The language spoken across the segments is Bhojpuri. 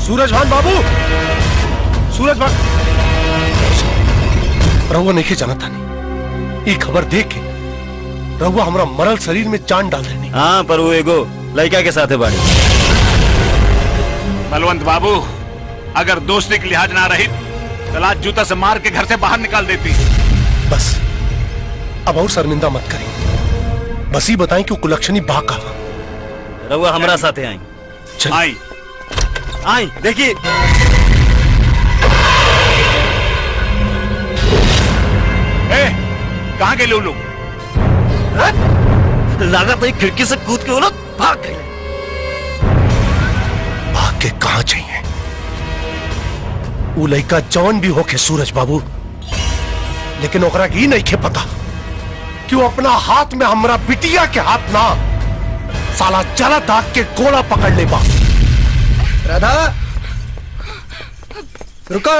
सूरजभान बाबू, सूरजभान रहुआ नहीं जाना था नहीं। ये खबर देख के रहुआ हमारा मरल शरीर में चांद डाल देनी। हाँ पर वो एगो लड़का के साथ है बाड़ी। बलवंत बाबू, अगर दोस्ती की लिहाज ना रही तो आज जूता से मार के घर से बाहर निकाल देती। बस अब और शर्मिंदा मत करें, बस ही बताएं कि कुलक्षणी बा का रहुआ हमारा साथे आई। आई आई देखिए। कहाँ गए लोग? लागत है खिड़की से कूद के वो लोग भाग गए। भाग के कहाँ चाहिए? वो लड़का जौन भी होके सूरज बाबू, लेकिन ओकरा की नहीं खे पता कि वो अपना हाथ में हमरा बिटिया के हाथ ना साला जला दाग के गोला पकड़ ले बा। राधा रुको।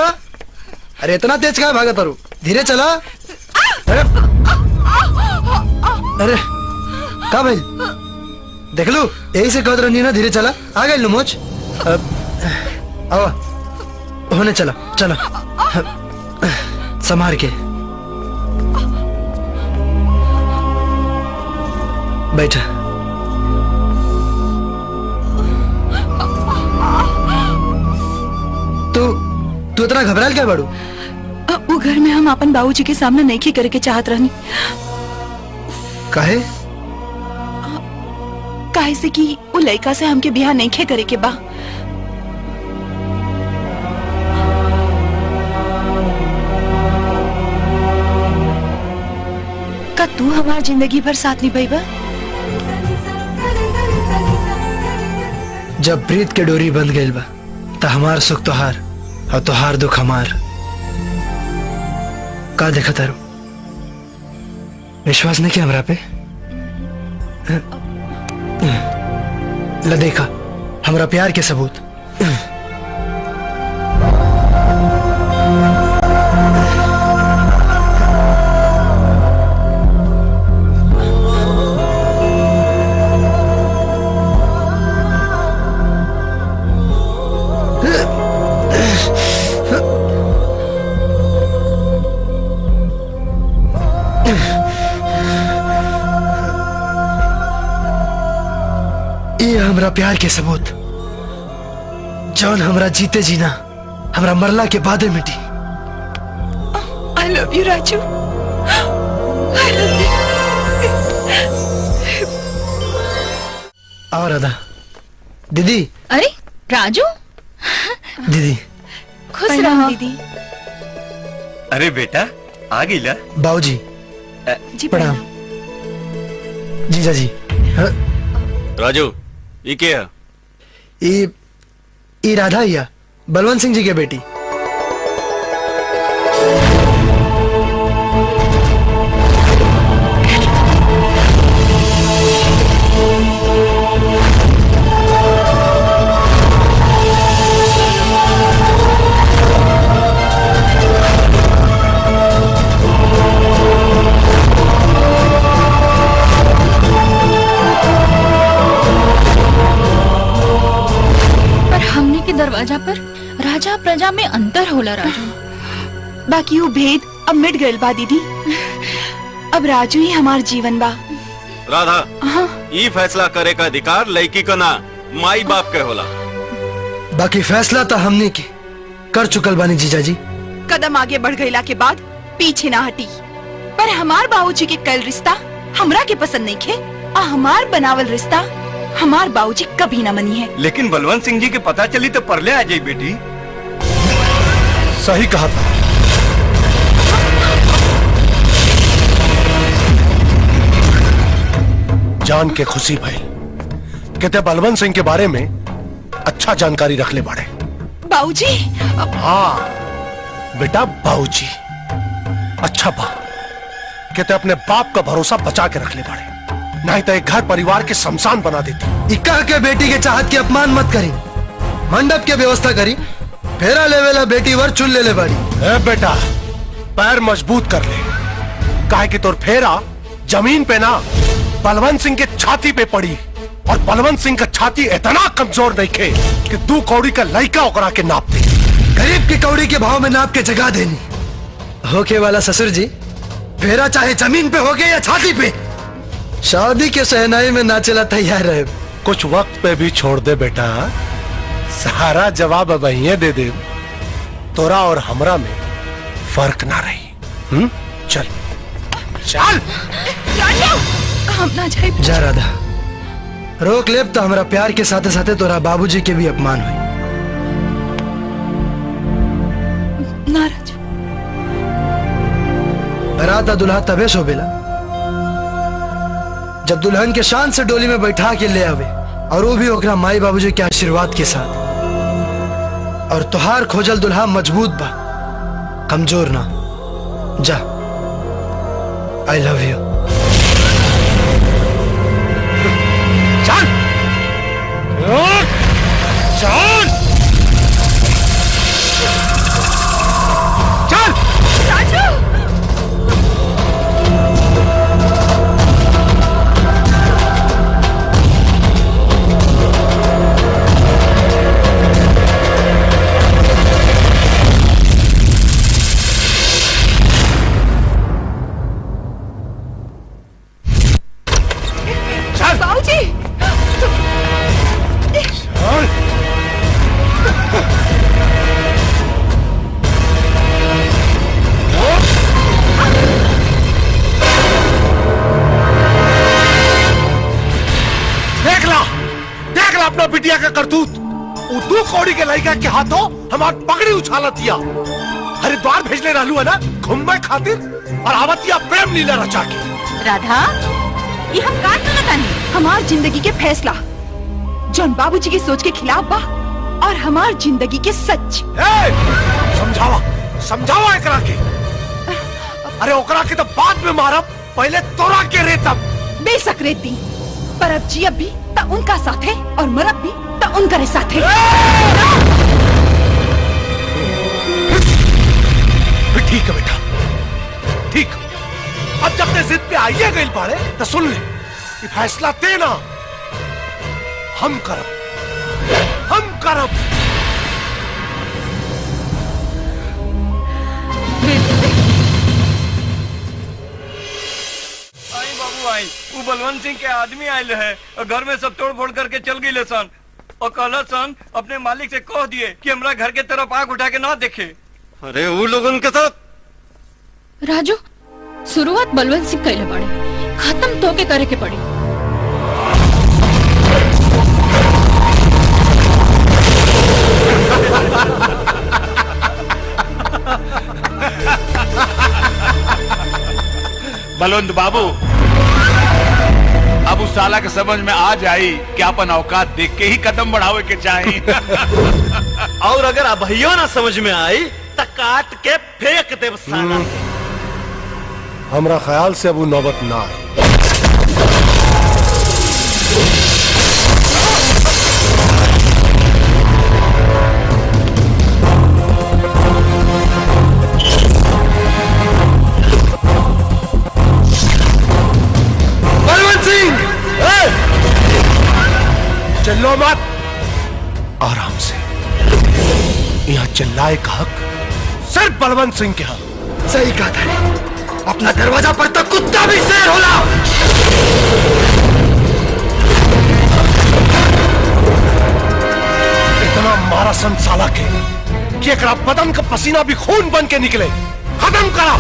अरे इतना तेज कहाँ भागा तारू? धीरे चला। अरे का भाई देख लो, यही से कहत रही ना धीरे चला। आ गए लो मोच। आओ होने चला चला संभार के बैठा। तू इतना घबराल क्या बाड़ू? वो घर में हम अपन बाबूजी के सामने नहीं करे के चाहत रहनी। काहे? काहे से कि वो लड़का से हमके बियाह नहीं करे के बा। का तू हमार जिंदगी भर साथ निभाईबा? जब प्रीत के डोरी बंध गई बा तो हमार सुख तोहार और तोहार दुख हमार। का देखा तारू? विश्वास नहीं किया हमरा पे? ल देखा हमरा प्यार के सबूत। हमरा प्यार के सबूत जौन हमरा जीते जीना हमरा मरला के बाद मिटी। I love you, Raju. I love you। और राधा दीदी। अरे राजू दीदी खुश रहो दीदी। अरे बेटा आ गई ला। बाबूजी जी प्रणाम। जीजा जी। हाँ? राजू ये क्या है? ये राधा या बलवंत सिंह जी के बेटी। दरवाजा पर राजा प्रजा में अंतर होला राजू। बाकी वो भेद अब मिट गइल बा दीदी। अब राजू ही हमार जीवन बा। राधा हाँ। ये फैसला करे का अधिकार लड़की का ना माई बाप के होला। बाकी फैसला तो हमने की कर चुकल बानी जीजा जी। कदम आगे बढ़ गइला के बाद पीछे ना हटी। पर हमार बाबूजी के कल रिश्ता हमरा के पसंद नहीं खे और हमार बनावल रिश्ता हमार बाबूजी कभी ना मनी है। लेकिन बलवंत सिंह जी के पता चली तो परले आ जाई बेटी। सही कहा था। जान के खुशी भाई कहते बलवंत सिंह के बारे में अच्छा जानकारी रख ले बाड़े। बाबूजी। हाँ बेटा बाबूजी अच्छा बा कहते अपने बाप का भरोसा बचा के रख ले बाड़े, नहीं तो एक घर परिवार के शमशान बना देती। इक्का के बेटी के चाहत के अपमान मत करी। मंडप के व्यवस्था करी, फेरा लेवेला बेटी वर चुन ले बाड़ी। ए बेटा पैर मजबूत कर ले, काहे कि तोर फेरा जमीन पे ना बलवंत सिंह के छाती पे पड़ी। और बलवंत सिंह का छाती इतना कमजोर नहीं खे कि 2 कौड़ी का लड़का ओकरा के नाप दे। गरीब की कौड़ी के भाव में नाप के जगा देनी होके वाला ससुर जी, फेरा चाहे जमीन पे होगे या छाती पे, शादी के सहनाई में नाचेला तैयार रहे। कुछ वक्त पे भी छोड़ दे बेटा, सारा जवाब अब यहीं दे दे, तोरा और हमरा में फर्क ना रही। चल चल। हम ना जाए। जा राधा, रोक लेब तो हमारा प्यार के साथे साथे तोरा बाबूजी के भी अपमान हुई। ना राजू। राधा दुल्हा तबे शोभेला जब दुल्हन के शान से डोली में बैठा के ले आवे, और वो भी ओकरा माई बाबूजी के आशीर्वाद के साथ। और तुहार खोजल दुल्हा मजबूत बा, कमजोर ना। जा, आई लव यू। चल चल चल। राजू। बाबूजी। देख ला अपना बिटिया का करतूत। वो 2 कौड़ी के लड़का के हाथों हमार पगड़ी उछाला दिया। हरिद्वार भेजले रहलू है ना घूमने खातिर, और आवतिया प्रेम लीला रचा के। राधा, ये हम का सुनतानी? हमार जिंदगी के फैसला जौन बाबूजी की सोच के खिलाफ बा, और हमार जिंदगी के सच। समझावा समझावा एकरा के। अरे ओकरा के तो बाद में मारब, पहले तोरा के रेतब। बेशक रेती, पर अब जी अब भी ता उनका साथ है, और मरब भी ता उनका साथ है। ठीक है बेटा, ठीक। अब जब ते जिद पे आइए गई बाड़े तो सुन ले, ये फैसला देना हम करब। आई बाबू आई, वो बलवंत सिंह के आदमी आये है और घर में सब तोड़ फोड़ करके चल गई सन, और कहला सन अपने मालिक से कह दिए कि हमरा घर के तरफ आंख उठा के ना देखे। अरे वो लोगन के साथ राजू, शुरुआत बलवंत सिंह कैले पड़े, खत्म तो के करे के पड़ी। बलवंत बाबू, अब उस साला के समझ में आ जाई कि अपन औकात देख के ही कदम बढ़ावे के चाहिए। और अगर अभियो ना समझ में आई तो काट के फेंक दे साला। हमरा ख्याल से अब वो नौबत ना आए। बलवंत सिंह, चिल्लो मत, आराम से। यहाँ चिल्लाए का हक सिर्फ बलवंत सिंह के हक। सही कहा था, अपना दरवाजा पर तो कुत्ता भी शेर होला। इतना मारा सन साला के कि एकरा बदन का पसीना भी खून बन के निकले। खत्म करा।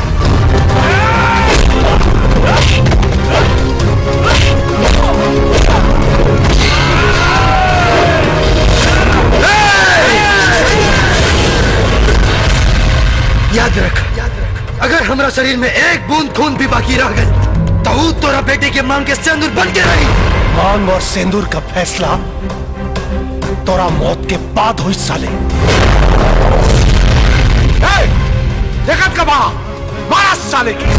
याद रख, अगर हमारा शरीर में एक बूंद खून भी बाकी रह गई तो वो तोरा बेटे के मांग के सिंदूर बन के रही। मांग और सिंदूर का फैसला तोरा मौत के बाद हुई साले। देखत का बा मारा साले की।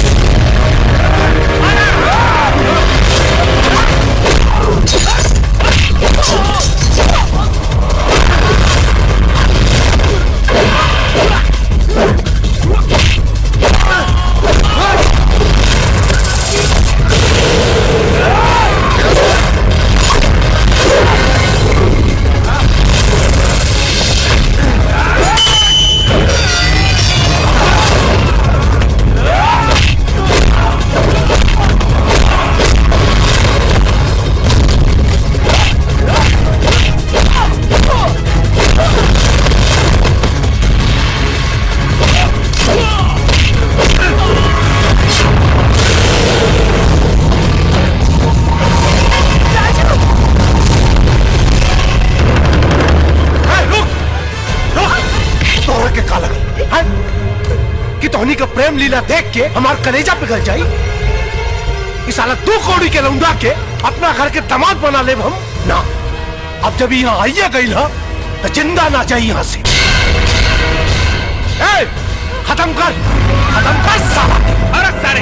तोहनी का प्रेम लीला देख के हमार कलेजा पिघल जाई। इस साला 2 कौड़ी के लौंडा के अपना घर के दामाद बना ले हम ना। अब जब यहाँ आइए गई ना तो जिंदा ना जाए यहाँ से। ए, खत्म कर साला। अरे सारे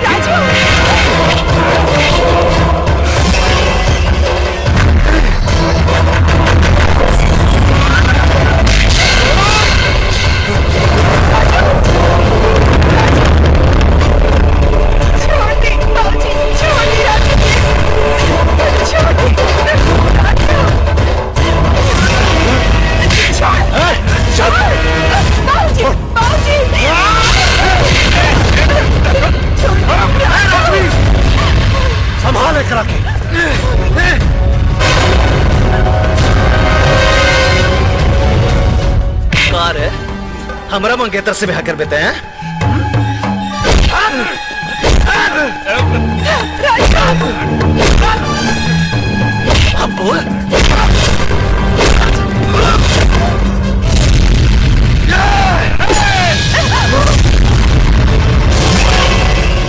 संभाले करा के। कार है हमरा मंगेतर से ब्याह कर देते हैं। अब बोल।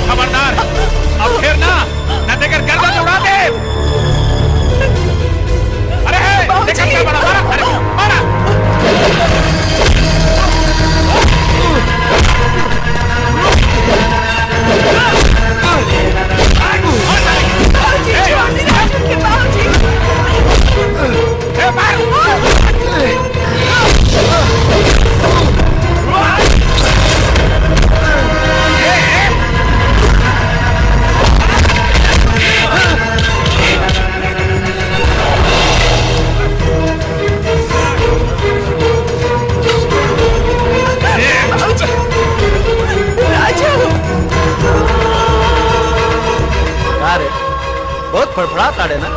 खबरदार, अब फिर ना न देकर गर्दन उड़ा दे। अरे देखा क्या बड़ा मारा, अरे मारा। बहुत फड़फड़ा ताड़े ना।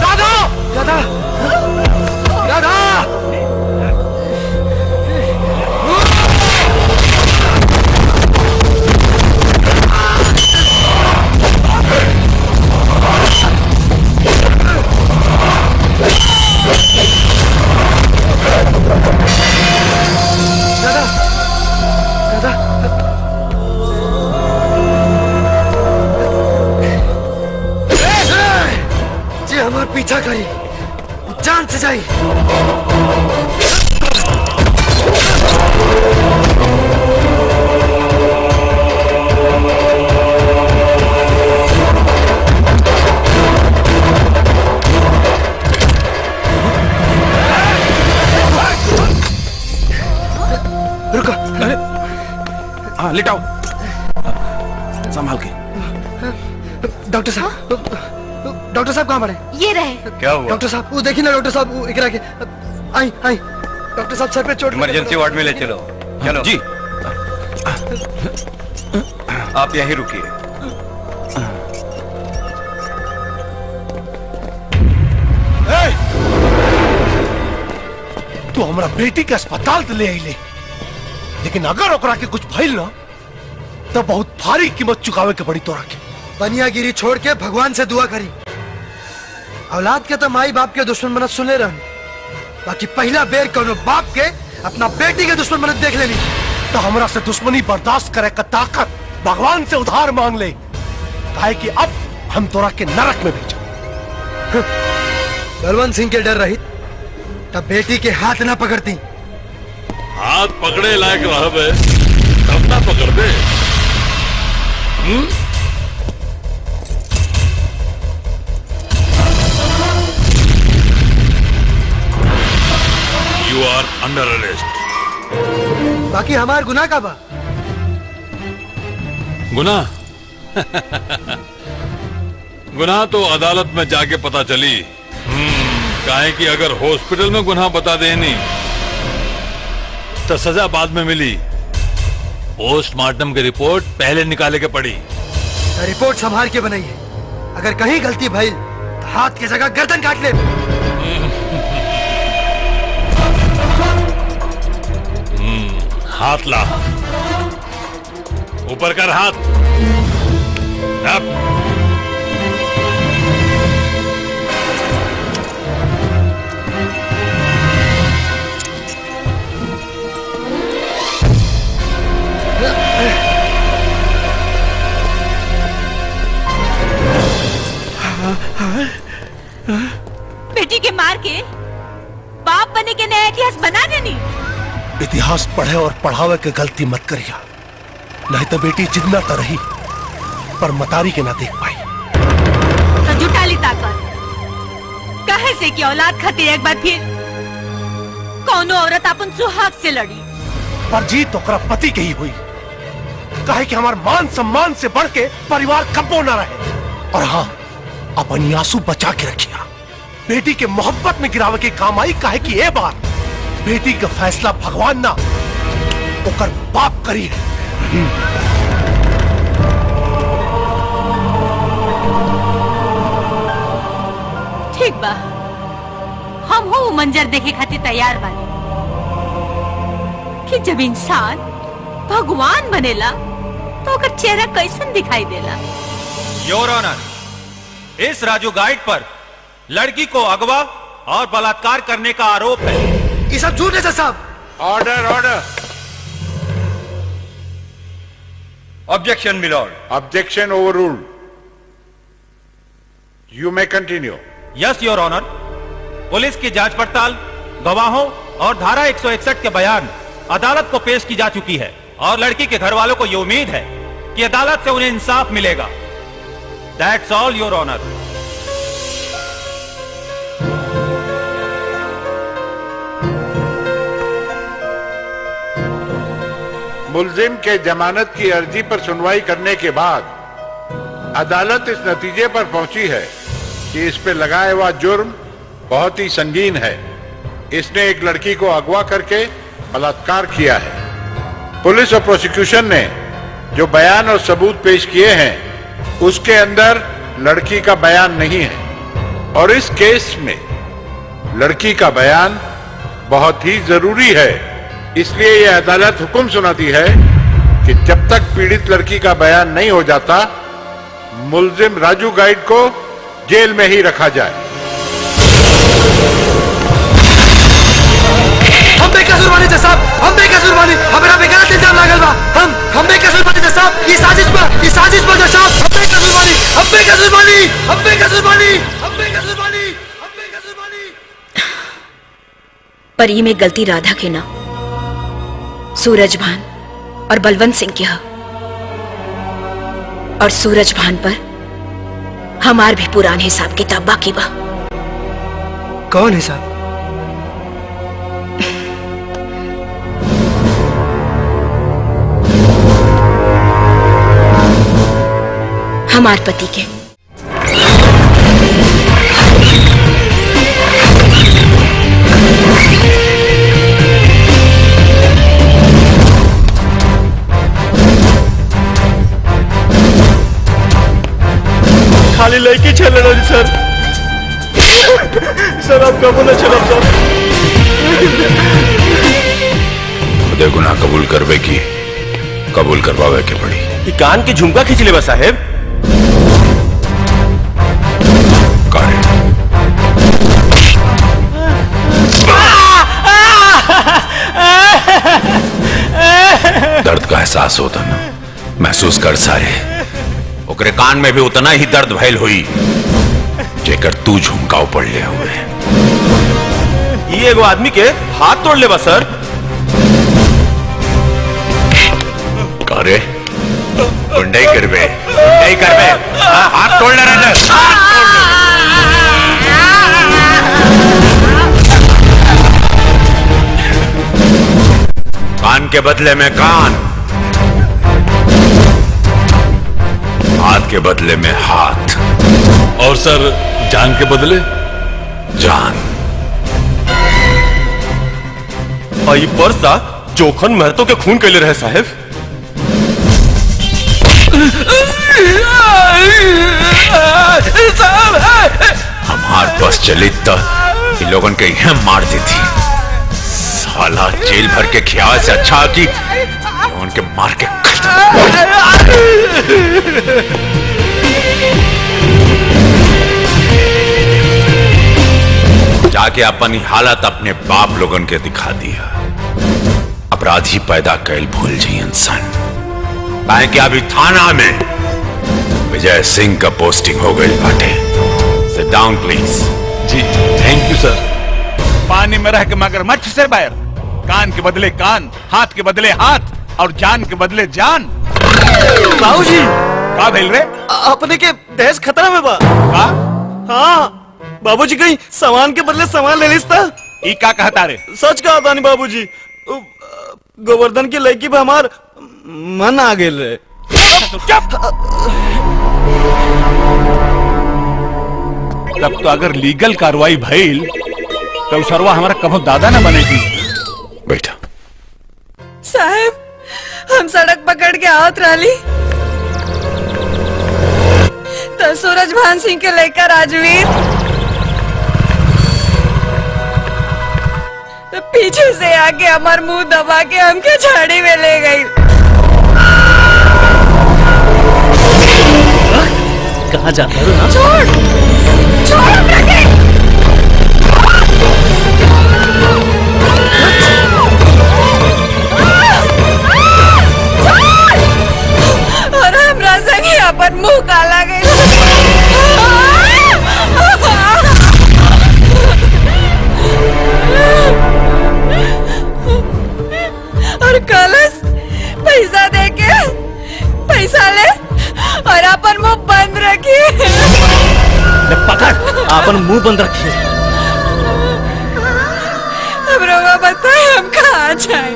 राधा राधा राधा हमार पीछा करी, जान से जाई। रुको। हाँ लिटाओ, संभाल के। डॉक्टर साहब, डॉक्टर साहब कहाँ पड़े? ये रहे। क्या हुआ? डॉक्टर साहब वो देखिए ना, डॉक्टर साहब वो इकरा के आई आई। डॉक्टर साहब सर पे चोट। इमरजेंसी वार्ड में ले चलो। चलो जी। आप यहीं रुकिए। तू हमारा बेटी के अस्पताल तो ले आई ले, लेकिन अगर ओकरा के कुछ भइल ना तो बहुत भारी कीमत चुकावे के पड़ी तोरा के। बनियागिरी छोड़ के भगवान से दुआ करी। औलाद के तो माई बाप के दुश्मन बनत सुने रहन, बाकी पहला बेर कोनो बाप के अपना बेटी के दुश्मन बनत देख लेनी। तो हमरा से दुश्मनी बर्दाश्त करे का ताकत भगवान से उधार मांग ले, काहे कि अब हम तोरा के नरक में भेजो। बलवंत सिंह के डर रही तब बेटी के हाथ ना पकड़ती। हाथ पकड़े लायक रहबे तब ना पकड़ दे। You are under arrest. बाकी हमार गुनाह का बा? गुनाह गुनाह तो अदालत में जाके पता चली। काहे कि अगर हॉस्पिटल में गुनाह बता देनी तो सजा बाद में मिली। पोस्टमार्टम की रिपोर्ट पहले निकाले के पड़ी। रिपोर्ट संभाल के बनाइए, अगर कहीं गलती भई तो हाथ की जगह गर्दन काट ले। हाथ ला, ऊपर कर हाथ। अब बेटी के मार के बाप बने के नया इतिहास बना देनी। इतिहास पढ़े और पढ़ावे के गलती मत करिया, नहीं तो बेटी जितना तो रही पर मतारी के ना देख पाई। तो जुटा ली ताकत कहे से कि औलाद खातिर एक बार फिर कौनो औरत अपन सुहाग से लड़ी। पर जीत ओकरा पति के ही हुई, कहे कि हमार मान सम्मान से बढ़ के परिवार कब्बो न रहे। और हाँ, अपनी आंसू बचा के रखिया, बेटी के मोहब्बत में गिरावे के काम आई। कहे कि ये बात बेटी का फैसला भगवान ना ओकर बाप करी है। ठीक बा, हम हो मंजर देखे खातिर तैयार बानी कि जब इंसान भगवान बनेला तो ओकर चेहरा कैसन दिखाई देला। योर ऑनर, इस राजू गाइड पर लड़की को अगवा और बलात्कार करने का आरोप है। ये सब झूठ है जज साहब। Order order. Objection milord. Objection overruled. You may continue. Yes your honour, police की जांच पड़ताल, गवाहों और धारा 161 के बयान अदालत को पेश की जा चुकी है और लड़की के घर वालों को यह उम्मीद है कि अदालत से उन्हें इंसाफ मिलेगा। That's all your honour. मुलजिम के जमानत की अर्जी पर सुनवाई करने के बाद अदालत इस नतीजे पर पहुंची है कि इस पे लगाया हुआ जुर्म बहुत ही संगीन है। इसने एक लड़की को अगवा करके बलात्कार किया है। पुलिस और प्रोसिक्यूशन ने जो बयान और सबूत पेश किए हैं उसके अंदर लड़की का बयान नहीं है और इस केस में लड़की का बयान बहुत ही जरूरी है। इसलिए यह अदालत हुक्म सुनाती है कि जब तक पीड़ित लड़की का बयान नहीं हो जाता मुलजिम राजू गाइड को जेल में ही रखा जाए। हम बेकसूर बानी जज साहब, हम बेकसूर बानी, हमरा पे गलत इल्जाम लागल बा। हम बेकसूर बानी जज साहब, ये साजिश बा जज साहब। हम बेकसूर बानी, हम बेकसूर बानी, हम बेकसूर बानी, हम बेकसूर बानी, हम बेकसूर बानी। पर ये में गलती राधा के ना, सूरज भान और बलवंत सिंह की है। और सूरज भान पर हमार भी पुरान हिसाब किताब बाकी बा। कौन हिसाब? हमार पति के। खाली लड़की चल रही सर। सर आप कबूल न चलो सर। खुदे गुनाह कबूल करवे की कबूल करवावे के पड़ी। कान की झुमका खींच ले बा साहेब। दर्द का एहसास होता ना, महसूस कर सारे। ओकरे कान में भी उतना ही दर्द भैल हुई जेकर तू झुमका पड़ ले हुए। ये एगो आदमी के हाथ तोड़ ले बा सर। करे गुंडई करबे, गुंडई करबे, हाथ तोड़ ले रहे। कान के बदले में कान, हाथ के बदले में हाथ। और सर जान के बदले जान। और ये पर्सा जोखन महतो के खून के लिए रहे साहेब। हमार बस चली तो इन लोगों के यह मार देती। साला जेल भर के ख्याल से अच्छा कि उनके मार के जाके अपनी हालत अपने बाप लोगन के दिखा दिया। अपराधी पैदा कैल भूल जी इंसान। काहे कि अभी थाना में विजय सिंह का पोस्टिंग हो गई बाटे। Sit down please. जी थैंक यू सर। पानी में रह के मगरमच्छ से बैर, कान के बदले कान, हाथ के बदले हाथ और जान के बदले जान। बाबूजी का भेल रे? अपने के देश खतरा में बा। का? हाँ बाबूजी कहीं सामान के बदले सामान ले लिस्ता। ई का कहता रे? सच कहा था नहीं बाबूजी, गोवर्धन की लड़की पे हमार मन आ गेल रे। तब तो अगर लीगल कार्रवाई भइल तो सरवा हमारा कभो दादा न बनेगी। बैठा। साहब हम सड़क पकड़ के आवत रही तो सूरज भान सिंह के लेकर राजवीर तो पीछे से आके हमार मुंह दबा के हमके झाड़ी में ले गई। कहाँ जाता है ना? छोड़ छोड़ हमरा के। और हमरा संगे अपन मुंह काला गई। और कलश पैसा दे के पैसा ले और अपन मुंह बंद रखिए। पकड़ अपन मुंह बंद रखिए। अब रोगा बताए हम कहाँ जाए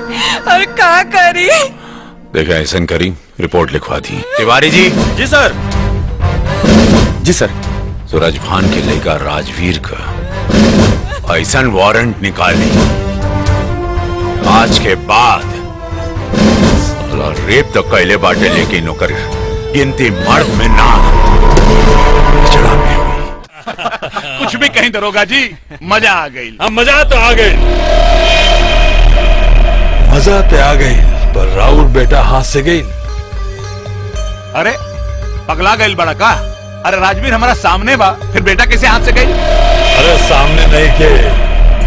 और क्या करी। देखा ऐसा करी, रिपोर्ट लिखवा दी। तिवारी जी। जी सर। जी सर। सूरज भान के लेकर राजवीर का ऐसा वारंट निकाली आज के बाद साला रेप तो कैले बाटे, लेकिन ओकर गिनती मर्द में ना चढ़ा में हुई। कुछ भी कहीं दरोगा जी, मजा आ गई। हम मजा तो आ गई, मजा तो आ गई, पर राउर बेटा हाथ से गई। अरे पगला गई बड़ा का? अरे राजवीर हमारा सामने बा, फिर बेटा कैसे हाथ से गई? अरे सामने नहीं के,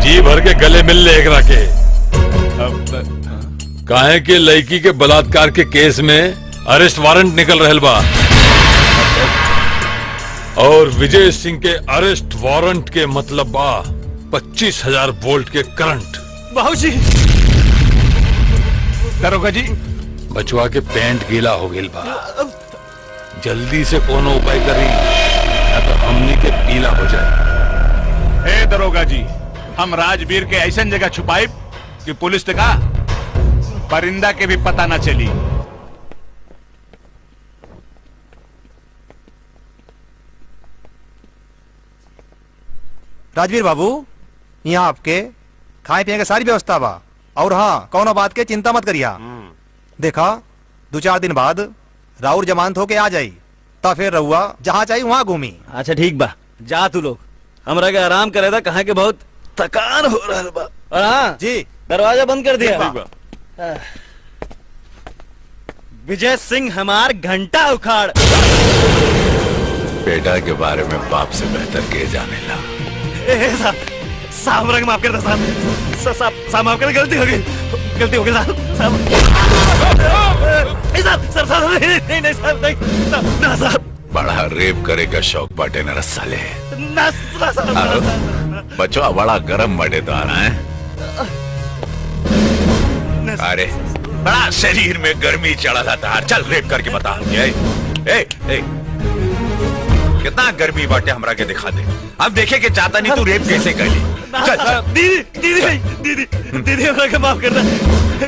जी भर के गले मिल ले एक राके। काहे के लड़की के बलात्कार के केस में अरेस्ट वारंट निकल रहल बा और विजय सिंह के अरेस्ट वारंट के मतलब बा 25,000 वोल्ट के करंट। बाबूजी। दरोगा जी। बचवा के पैंट गीला हो गई बा, जल्दी से कोनो उपाय करी या तो हमनी के पीला हो जाए। हे दरोगा जी, हम राजवीर के ऐसा जगह छुपाई कि पुलिस का परिंदा के भी पता न चली। राजवीर बाबू, यहाँ आपके खाए पीने की सारी व्यवस्था बा, और हाँ कौनो बात के चिंता मत करिया। देखा 2-4 दिन बाद राउर जमानत होके आ जाई, तो फिर रहुआ जहाँ चाहिए वहाँ घूमी। अच्छा ठीक बा, जा तू लोग, हमरा के आराम करे था, कहा के बहुत थकान हो रहा बा। और हाँ जी दरवाजा बंद कर दिया। विजय सिंह हमार घंटा उखाड़। बेटा के बारे में बाप से बेहतर के जाने ला। साहब माफ कर दो साहब माफ कर, गलती हो गई साहब। नहीं साहब ना साहब। बड़ा रेप करे का शौक बाटे न रसाले। ना साहब। बचवा बड़ा गरम बड़े तो आ रहा है। अरे बड़ा शरीर में गर्मी चढ़ा था, चल रेप करके बता। ए, कितना गर्मी बाटे हमरा के दिखा दे। अब देखे के चाहता नहीं तू रेप कैसे कर ली। दीदी हमरा के माफ कर दे,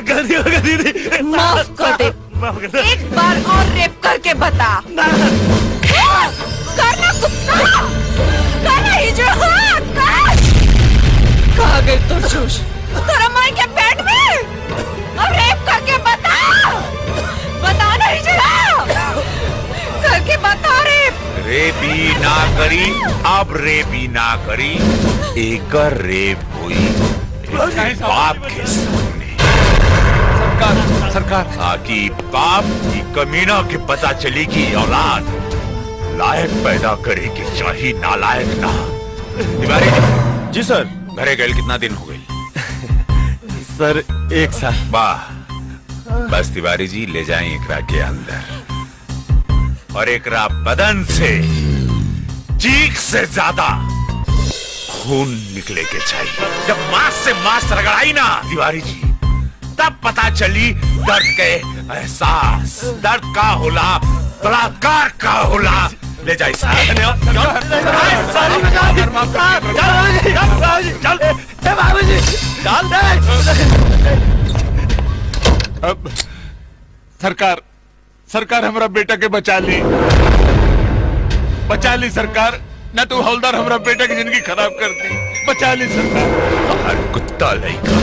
गलती हो गई दीदी। माफ कर दे, एक बार और रेप करके बता। करना कुत्ता, करना हिजड़ा, कहाँ गई तो जोश तेरा माई के पेट में। अब रेप करके बता ना हिजड़ा, करके बता रेप। रेपी ना करी, अब रेपी ना करी, एक रेप हुई बाप के सामने। सरकार ताकि बाप की कमीना के पता चली कि औलाद लायक पैदा करे कि चाहिए नालायक ना। तिवारी जी सर। घरे गए कितना दिन हो गए? सर 1 साल। वाह, बस तिवारी जी ले जाएं एकरा के अंदर और एकरा बदन से चीख से ज्यादा खून निकले के चाहिए। जब मांस से मांस रगड़ाई ना तिवारी जी, तब पता चली दर्द के एहसास, दर्द का होला, बलात्कार का होला। ले जाइए अब सरकार, सरकार हमारा बेटा के बचा ली सरकार, न तो हवलदार हमारा बेटा की जिंदगी खराब कर दी। बचा ली सरकार। हर कुत्ता लड़का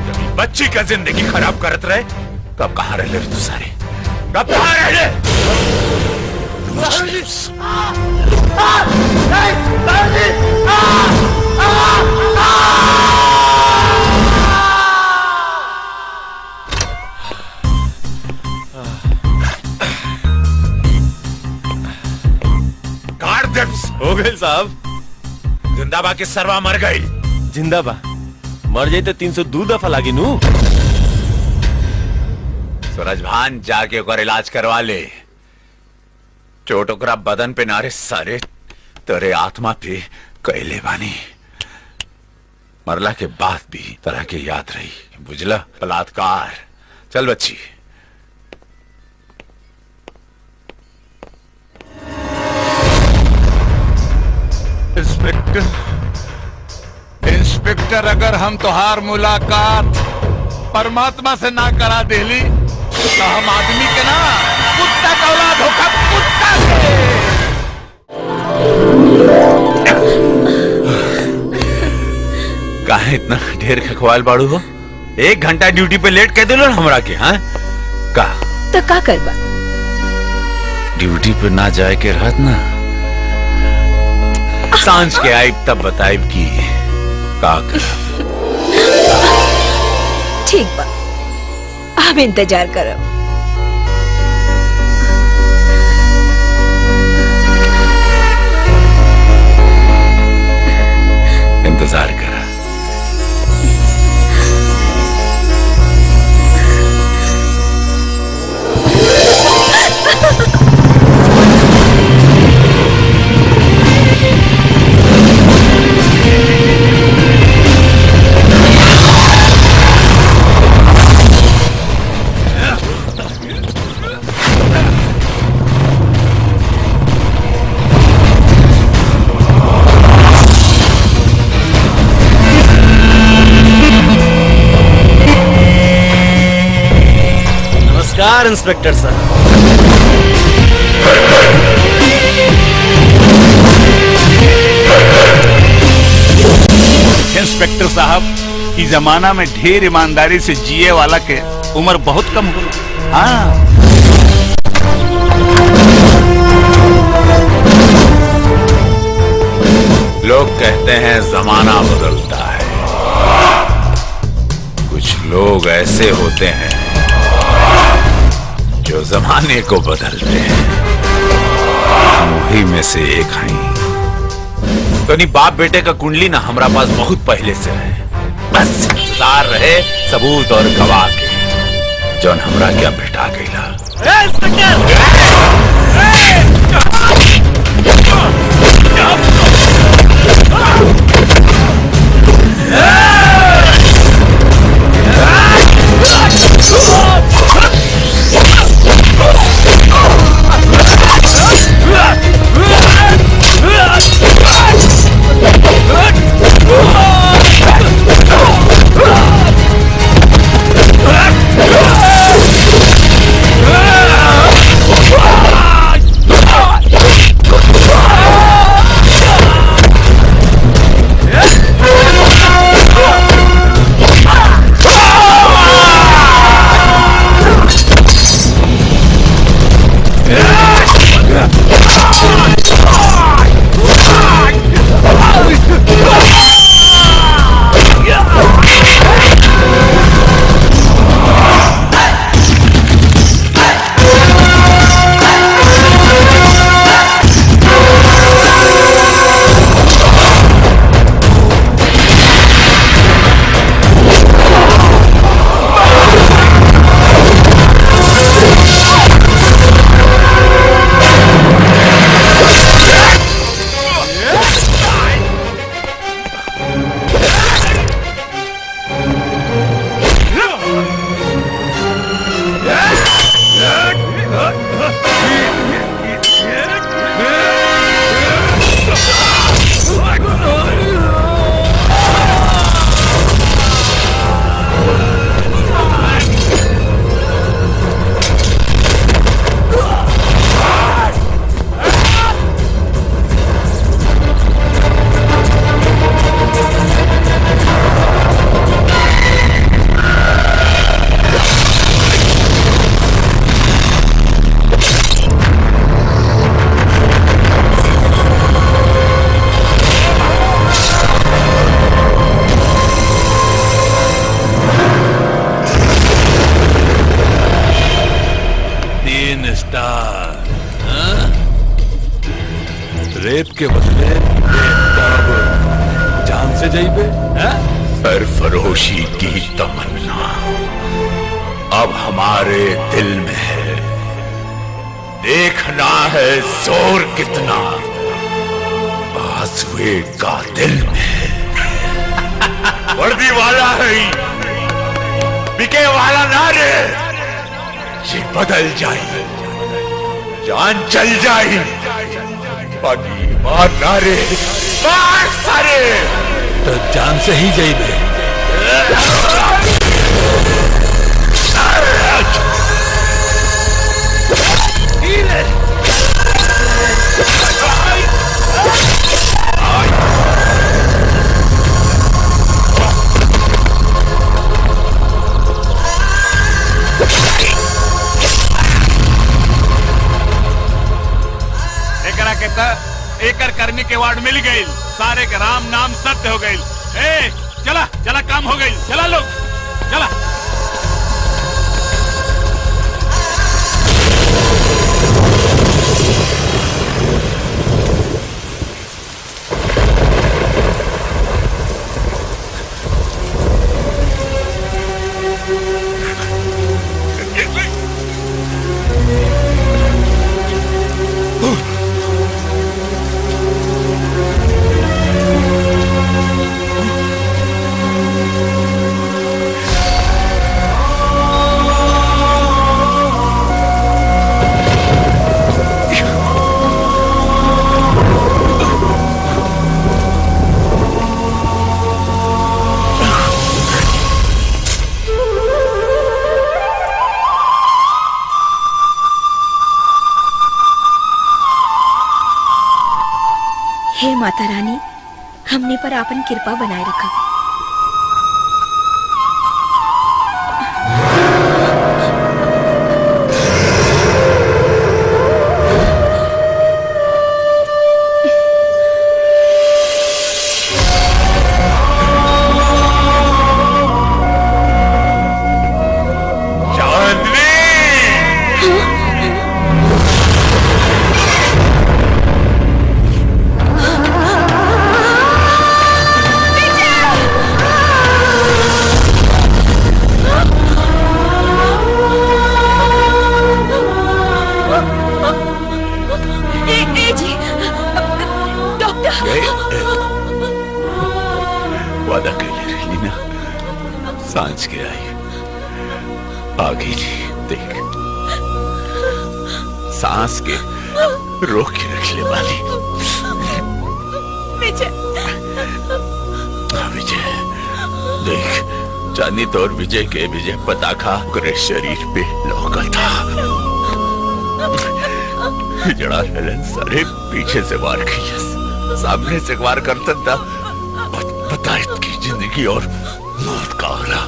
जब बच्ची का जिंदगी खराब करत रहे तब कहाँ रह तू सारे, कब कहाँ रह? हो गए साहब। जिंदाबा के सरवा मर गई। जिंदाबा मर जाए तो 302 दफा लागी नू। सूरज भान जाके ओकर इलाज करवा ले। चोट ओकरा बदन पे नारे सारे तेरे आत्मा पे कैले बानी। मरला के बाद भी तरह के याद रही, बुझला? बलात्कार। चल बच्ची। इंस्पेक्टर, इंस्पेक्टर, अगर हम तोहार मुलाकात परमात्मा से ना करा देली तो हम आदमी के ना कुत्ता का औलाद होगा, कुत्ता के। काहे इतना ढेर खखवाल बाड़ू हो? 1 घंटा ड्यूटी पे लेट कह दिलो हमरा के। हाँ का तो का करबा? ड्यूटी पे ना जाए के रहत ना, सांझ के आई तब बताइब की का कर। ठीक बा, हम इंतजार करब। इंतजार करा। नमस्कार इंस्पेक्टर साहब। इंस्पेक्टर साहब, इस जमाना में ढेर ईमानदारी से जिए वाला के उम्र बहुत कम हो। हाँ, लोग कहते हैं जमाना बदलता है, कुछ लोग ऐसे होते हैं जो जमाने को बदलते हैं। हम वही में से एक हैं। तो नहीं, बाप बेटे का कुंडली ना हमारा पास बहुत पहले से है। बस इंतजार रहे सबूत और गवाह के, जौन हमरा क्या भेटा गईला। रेत के बदले जान से जाइबे। सरफरोशी की तमन्ना अब हमारे दिल में है, देखना है जोर कितना बाजुए का दिल में है। वर्दी वाला है, बिके वाला ना रे, ये बदल जाए, जान चल जाए, बाकी मार ना रे, मार सारे तो जान से ही जाइबे। एकर कर्मी के वार्ड मिल गई, सारे के राम नाम सत्य हो गई। चला चला काम हो गई, चला लोग चला। हे माता रानी, हमने पर आपन कृपा बनाए रखा। वादा कर रही ना, सांझ के आई आगे जी देख, सांस के रोक के रख ले वाली। विजय देख, चांदी और विजय के विजय पताका पूरे शरीर पे लौका था। जड़ा हेलन सारे पीछे से वार किया, सामने से वार करता था, पता की जिंदगी और मौत का आरा।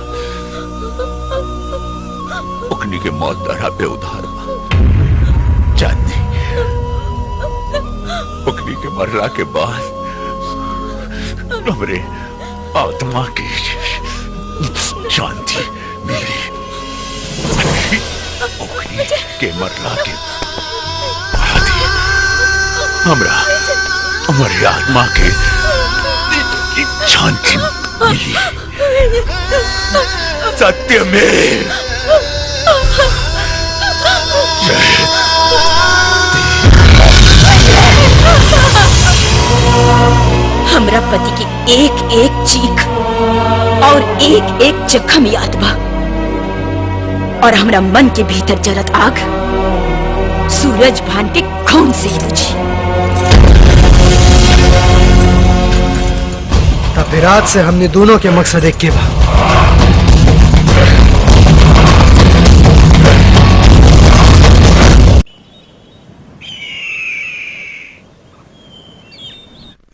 उकनी के मौत दरा पे उधार चांदी, उकनी के मरला के बाद हमरे आत्मा की शांति मिली। उकनी के मरला के बाद हमरा हमारी आत्मा के शांति मिली। सत्य में हमरा पति की एक एक चीख और एक एक जख्म याद बा, और हमरा मन के भीतर जलत आग सूरज भान के खून से ही बुझी। तब रात से हमने दोनों के मकसद एक के बा।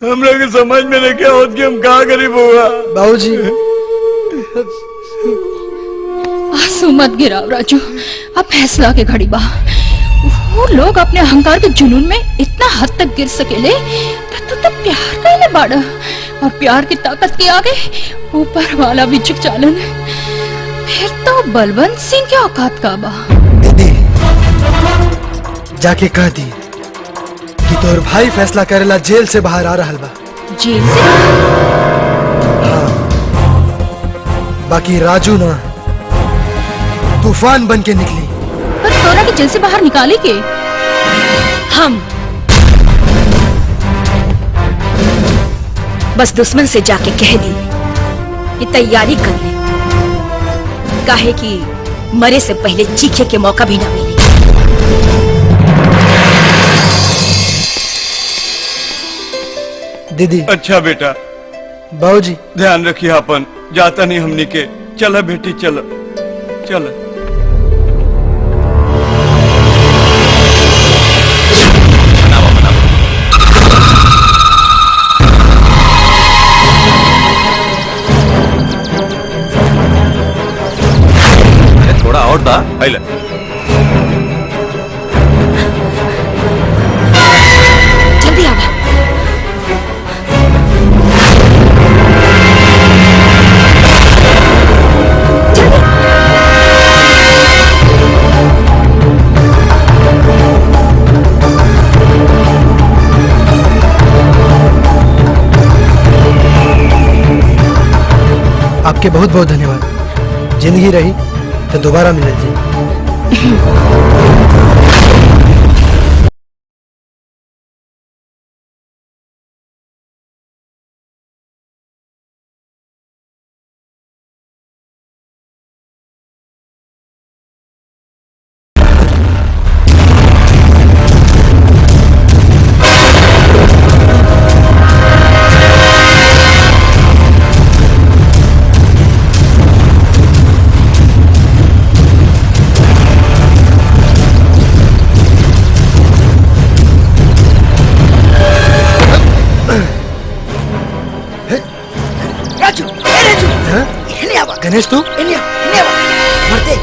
हम लोग समझ में नहीं क्या होत कि हम कहाँ गरीब हुआ। बाबूजी आंसू मत गिराओ राजू, अब फैसला के घड़ी बा। वो लोग अपने अहंकार के जुनून में इतना हद तक गिर सकेले तो प्यार कैले बाड़ा, और प्यार की ताकत के आगे ऊपर वाला भी झुक चालन। फिर तो बलवंत सिंह के औकात का बा। दीदी जाके कह दी कि तोर भाई फैसला करेला जेल से बाहर आ रहा बा। जेल से? बाकी राजू ना तूफान बन के निकली। पर तोरा के जेल से बाहर निकाले के? हम बस दुश्मन से जाके कह दी कि तैयारी कर ले, काहे कि मरे से पहले चीखे के मौका भी ना मिले। दीदी। अच्छा बेटा। बाबूजी ध्यान रखिए अपन, जाता नहीं हमनी के। चल बेटी चल चल। थोड़ा और दा पहले। जल्दी आवा। आपके बहुत बहुत धन्यवाद। जिंदगी रही तो दोबारा मिले जी। गणेश तू मरते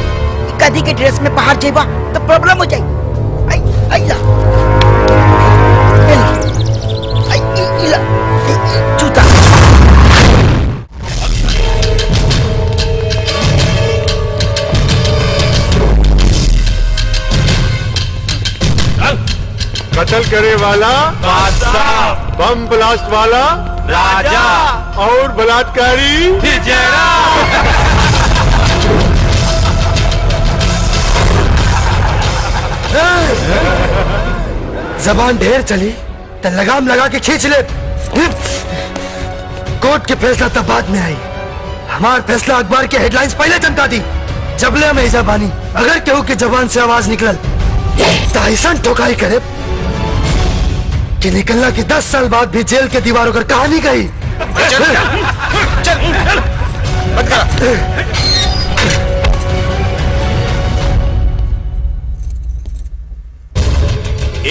कदी के ड्रेस में बाहर जेबा तो प्रॉब्लम हो जाए। आई आई ला आई ला जूता। कत्ल करे वाला बादशाह, बम ब्लास्ट वाला राजा और बलात्कारी जबान ढेर चली तो लगाम लगा के खींच ले। कोर्ट के फैसला तब बाद में आई। हमार फैसला अखबार के हेडलाइंस पहले चमका दी। जबले में जबानी अगर केहू के जबान से आवाज निकलल तो ऐसा ठोकाई करे कि निकलना की 10 साल बाद भी जेल के दीवारों पर कहानी गई।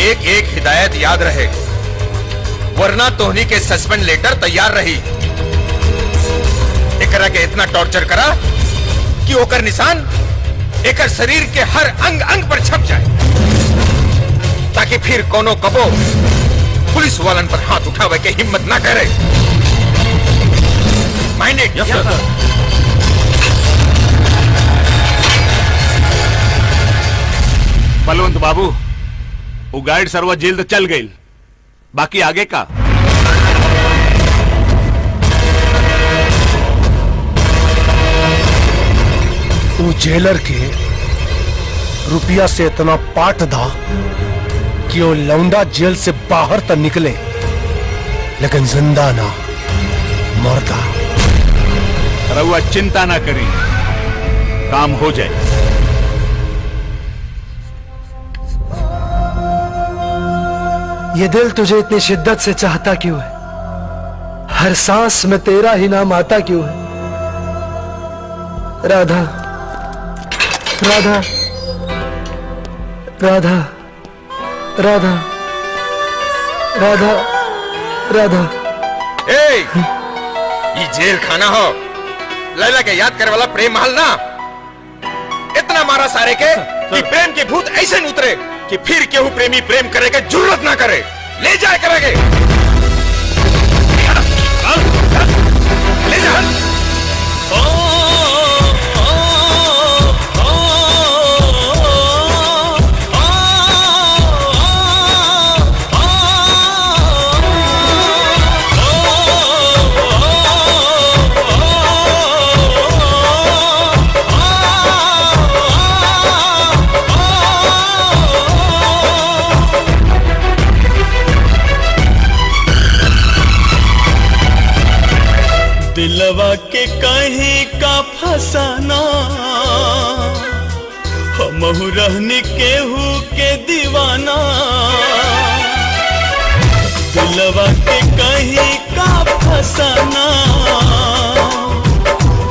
एक एक हिदायत याद रहे, वरना तोहनी के सस्पेंड लेटर तैयार रही। एकरा के इतना टॉर्चर करा कि ओकर निशान एकर शरीर के हर अंग अंग पर छप जाए, ताकि फिर कोनो कबो पुलिस वालन पर हाथ उठावे के हिम्मत ना करे। माइंडेड? यस सर। बलवंत बाबू, वो गाइड सरवा जेल तो चल गई, बाकी आगे का? वो जेलर के रुपया से इतना पाट था कि वो लौंडा जेल से बाहर तक निकले, लेकिन जिंदा ना, मरता। रउआ चिंता ना करी, काम हो जाए। ये दिल तुझे इतनी शिद्दत से चाहता क्यों है? हर सांस में तेरा ही नाम आता क्यों है? राधा, राधा, राधा, राधा, राधा, राधा। ये जेल खाना हो, लैला के याद करे वाला प्रेम महल ना। इतना मारा सारे के कि प्रेम के भूत ऐसे न उतरे कि फिर केहू प्रेमी प्रेम करे के जरूरत ना करे। ले जाए करेंगे, ले जा। दिलवा के कहीं का फसाना हमहु रहनी केहू के दीवाना दिलवा के कहीं का फसाना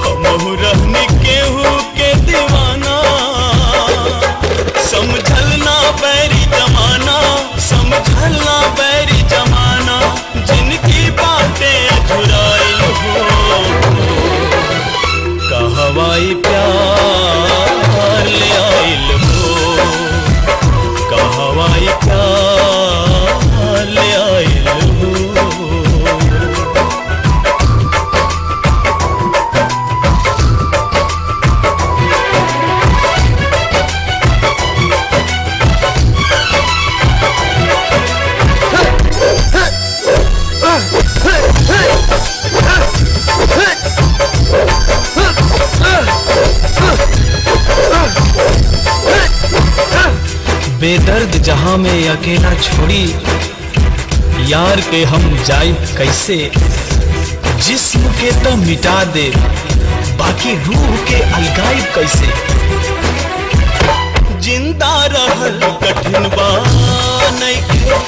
हमहु रहनी केहू के दीवाना समझलना बैरी जमाना समझलना बैरी जमाना जिनकी बातें अधुराई हो कहवाई प्यार ले आइल हो कहवाई प्यार ले आइल हो बेदर्द जहां में अकेला छोड़ी यार के हम जाए कैसे जिस्म के तो मिटा दे बाकी रूह के अलगाई कैसे जिंदा रहल कठिन बा नइखे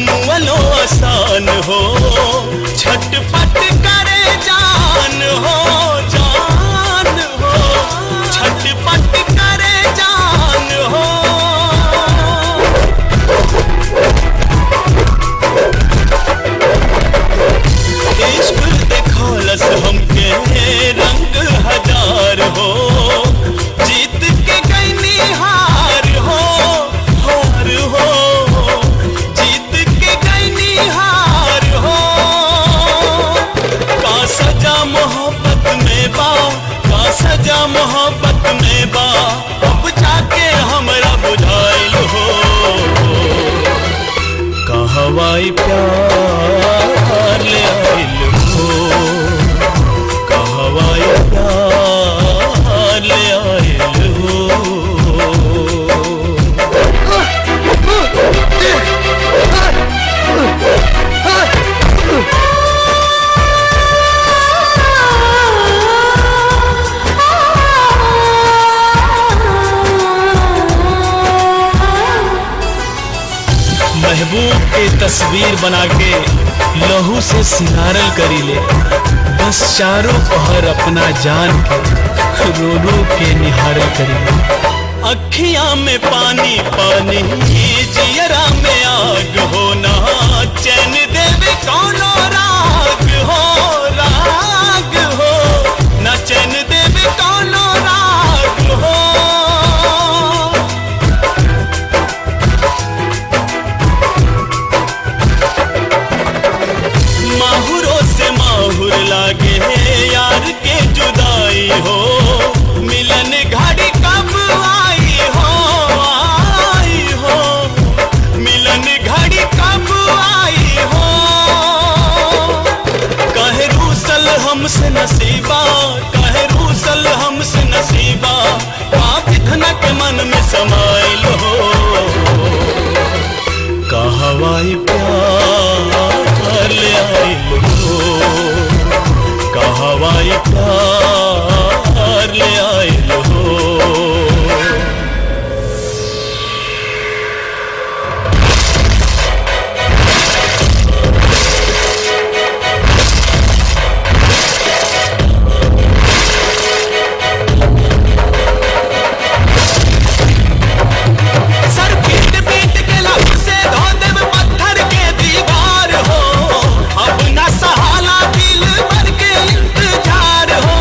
मुअलो आसान हो छटपट करे जान हो छटपट करे जान हो इश्क देखौलस हमके रंग हजार हो जीत के गईनी हार हो जीत के गईनी हार हो का सजा मोहब्बत में बा का सजा मोहब्बत में बा अब जाके हमरा बुझाइल हो कहवाई प्यार ले आइल हो कहवाई प्यार ले आइल हो महबूब के तस्वीर बना के लहू से सिंगारल करी ले बस चारों पहर अपना जान के रो रो के निहारल करी ले अखियां में पानी पानी जियरा में आग होना चैन देवे कौनो राग हो ना चैन देवे कौनो राग हो माहुरों से माहुर लागे यार के जुदाई हो मिलन घड़ी कब आई हो मिलन घड़ी कब आई हो कहे रूसल हमसे नसीबा कहे रूसल हमसे नसीबा पाप धनक मन में समाइल हो कहवाई प्यार ले आइल हो कहवाई प्यार ले आइल हो सर पीट पीट के लहू से धो देव पत्थर के दीवार हो अब न सहाला दिल भर के इंतजार हो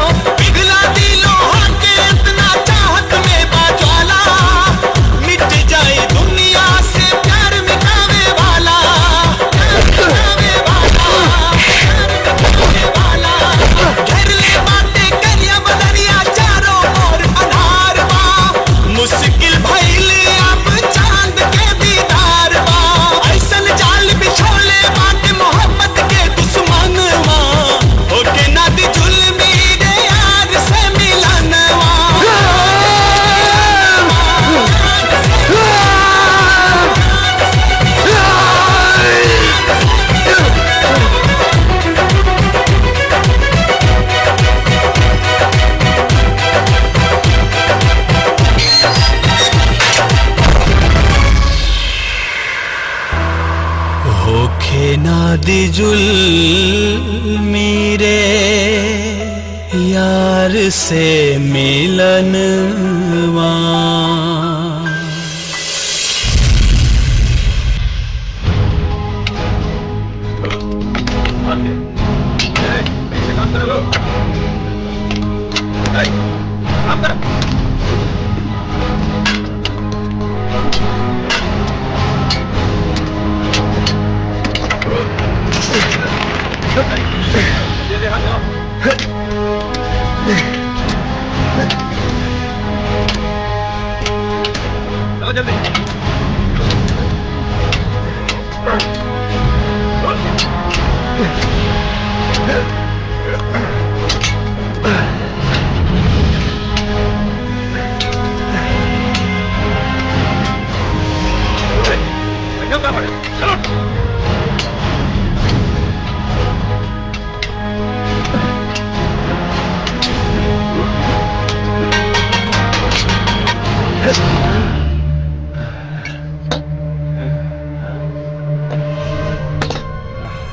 होखे ना दिजुल मेरे यार से मिलनवा।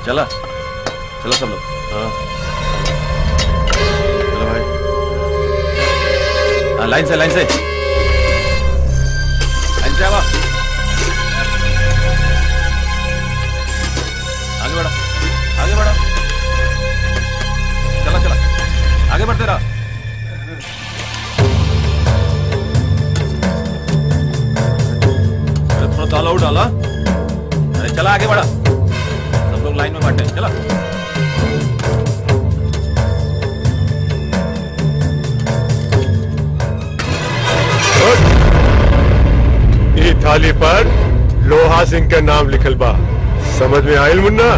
चला चलो सब लोग। हाँ चलो भाई। हाँ लाइन से आवा। आगे बढ़ो चला आगे बढ़ते रहो। थोड़ा ताला उठाला। अरे चला आगे बढ़ा। सब लोग लाइन में बैठे चला। ये थाली पर लोहा सिंह का नाम लिखल बा। समझ में आयल मुन्ना?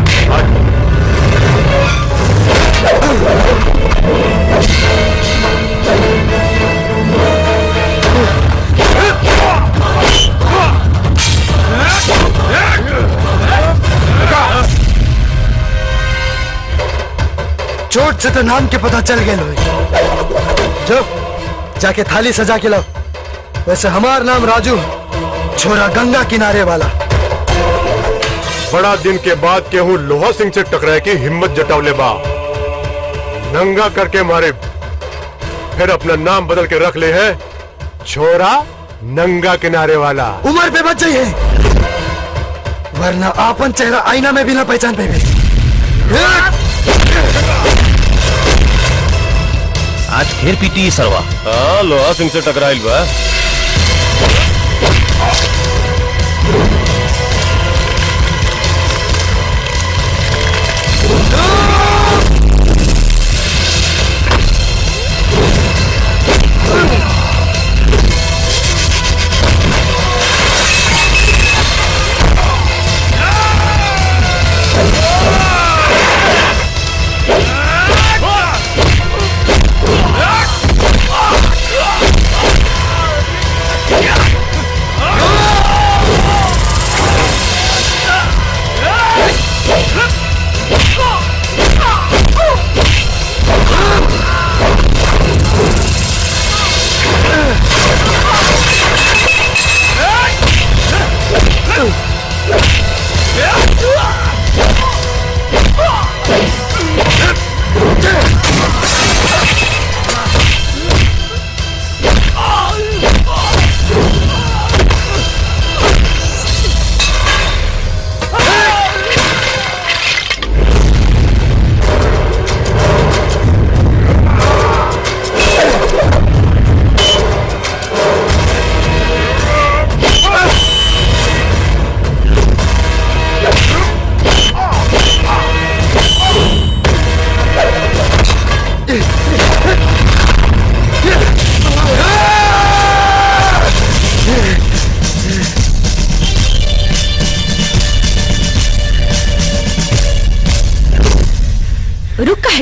चोट से तो नाम के पता चल गए लोग। जो जाके थाली सजा के लाओ। वैसे हमार नाम राजू, छोरा गंगा किनारे वाला। बड़ा दिन के बाद केहू लोहा सिंह से टकराए की हिम्मत जटावले बा। नंगा करके मारे, फिर अपना नाम बदल के रख ले है छोरा नंगा किनारे वाला। उम्र पे बच जाइए, वरना आपन चेहरा आईना में भी ना पहचान पाए। आज फिर पीटी सरवा। हाँ लोहा सिंह से टकराइल बा।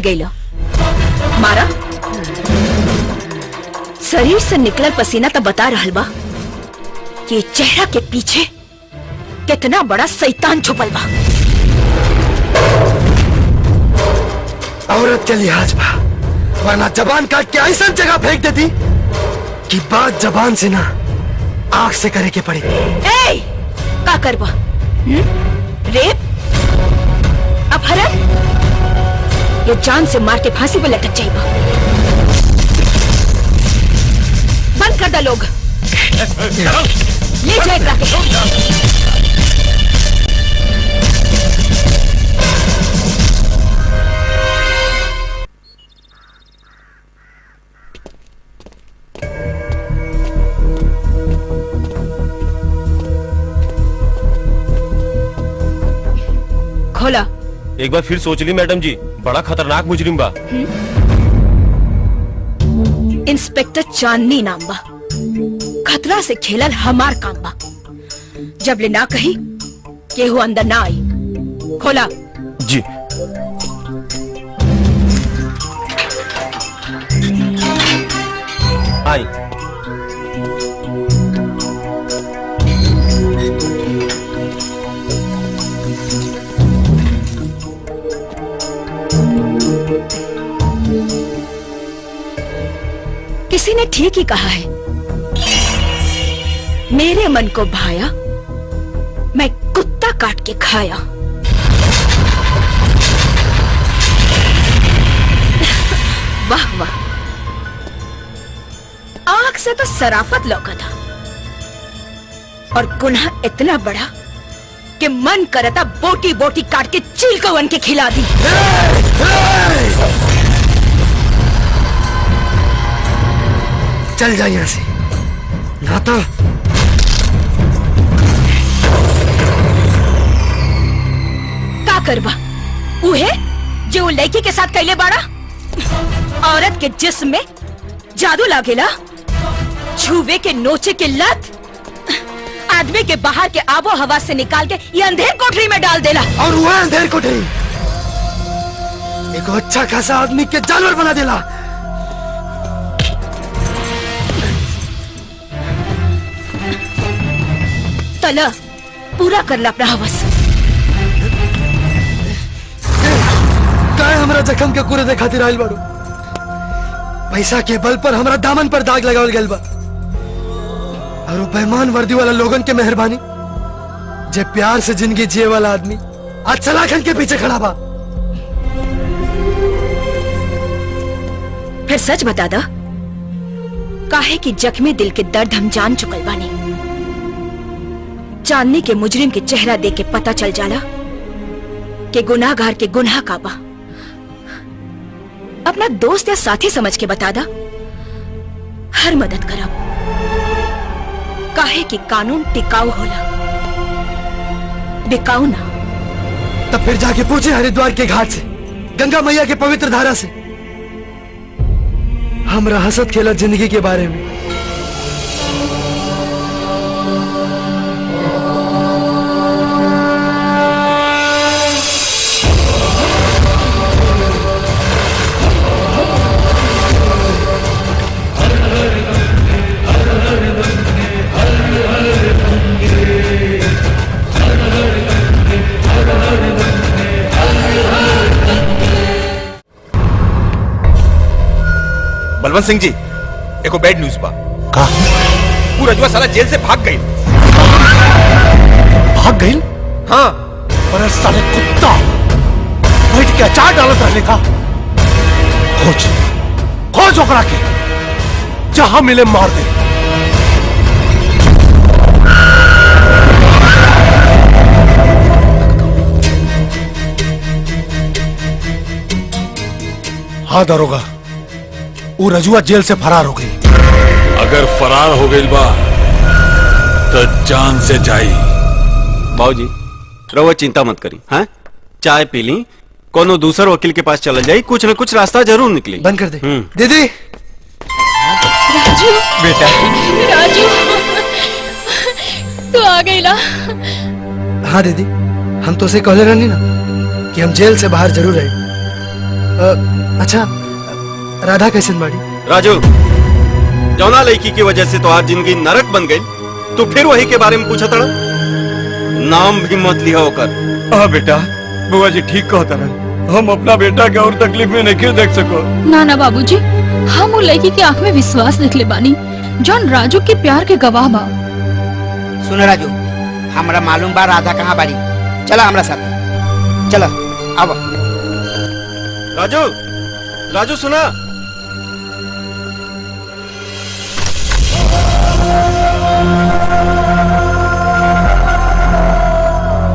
गईलो मारा शरीर से निकलल पसीना तो बता रहल बा कि चेहरा के पीछे कितना बड़ा शैतान छुपल बा। औरत के लिहाज बा, वरना जबान काट के ऐसा जगह फेंक देती कि बात जबान से ना आंख से करे के पड़ी। ए, का करबा? रेप ये जान से मार के फांसी पे लटक जाएगा। बंद कर दो लोग, ले जाए के। खोला। एक बार फिर सोच ली मैडम जी, बड़ा खतरनाक मुजरिम बा। इंस्पेक्टर चांदनी नाम बा, खतरा से खेलल हमार काम बा। जब ले ना कही केहू अंदर ना आई। खोला। जी। आई। किसी ने ठीक ही कहा है, मेरे मन को भाया, मैं कुत्ता काट के खाया। वाह वाह, आंख से तो सराफत लौका था और गुनाह इतना बड़ा कि मन करता बोटी बोटी काट के चील को वन के खिला दी। चल जा यहां से, ना तो का करबा उहे जो लड़की के साथ कैले बाड़ा। औरत के जिस्म में जादू लागेला, छुवे के नोचे के लत आदमी के बाहर के आबो हवा से निकाल के ये अंधेर कोठरी में डाल देला। और वह अंधेर कोठरी एक अच्छा खासा आदमी के जानवर बना देला। तला पूरा करला अपना हवस। काय हमरा जख्म के कुरे दे खातिर आइल बाड़ू। पैसा के बल पर हमरा दामन पर दाग लगावल गइल बा और वो बेईमान वर्दी वाला लोगन के मेहरबानी जे प्यार से जिंदगी जिए वाला आदमी आज सलाखन के पीछे खड़ा बा। फिर सच बता दा, काहे कि जख्मी दिल के दर्द हम जान चुकल बानी। चांदनी के मुजरिम के चेहरा देख के पता चल जाला कि गुनाहगार के गुनाह का बा। अपना दोस्त या साथी समझ के बता दा, हर मदद करब। काहे कि कानून टिकाऊ होला, बिकाऊ ना। तब फिर जाके पूछे हरिद्वार के घाट से, गंगा मैया के पवित्र धारा से हमरा हसत खेलत जिंदगी के बारे में। बलवंत सिंह जी, एको बैड न्यूज बा। का? वो रजुआ साला जेल से भाग गई। भाग गई? हाँ। अरे साले कुत्ता, बैठ के अचार डालत रहने का। खोज खोज ओकरा के, जहां मिले मार दे। हाँ दरोगा, वो रजुआ जेल से फरार हो गई। अगर फरार हो गई बा तो जान से जाई। बाबूजी रहुआ चिंता मत करी, हाँ? चाय पी ली, कोनो दूसर वकील के पास चल जाई, कुछ न कुछ रास्ता जरूर निकली। बंद कर दे। दीदी। राजू बेटा। राजू तू आ गई ना? हाँ दीदी, हम तो उसे कहले रहनी ना कि हम जेल से बाहर जरूर आए। अच्छा, राधा कैसे बाड़ी? राजू, जौना लड़की की वजह से तो आज जिंदगी नरक बन गई, तो फिर वही के बारे में पूछा था। नाम भी मत लिया होकर। हाँ बेटा, बुआ जी ठीक कहता रहे, हम अपना बेटा के और तकलीफ में नहीं देख सको। ना ना बाबूजी, हम वो लड़की की आंख में विश्वास देख ले बानी, जौन राजू के प्यार के गवाह बा। सुन राजू, हमरा मालूम बा राधा कहाँ बाड़ी। चला हमरा साथ, चला आवा। राजू राजू सुना।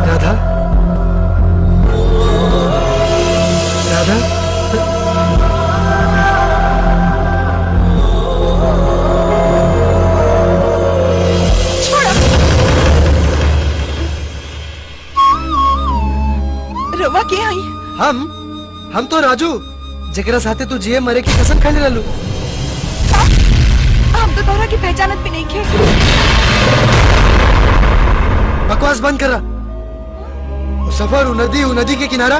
राधा राधा रवा के आई हम तो राजू जेकरा साथे तू जिए मरे की कसम खाने रहलू। हम तो तोरा की पहचानत भी नहीं खे। बकवास बंद कर रहा। वो सफर, वो नदी के किनारा,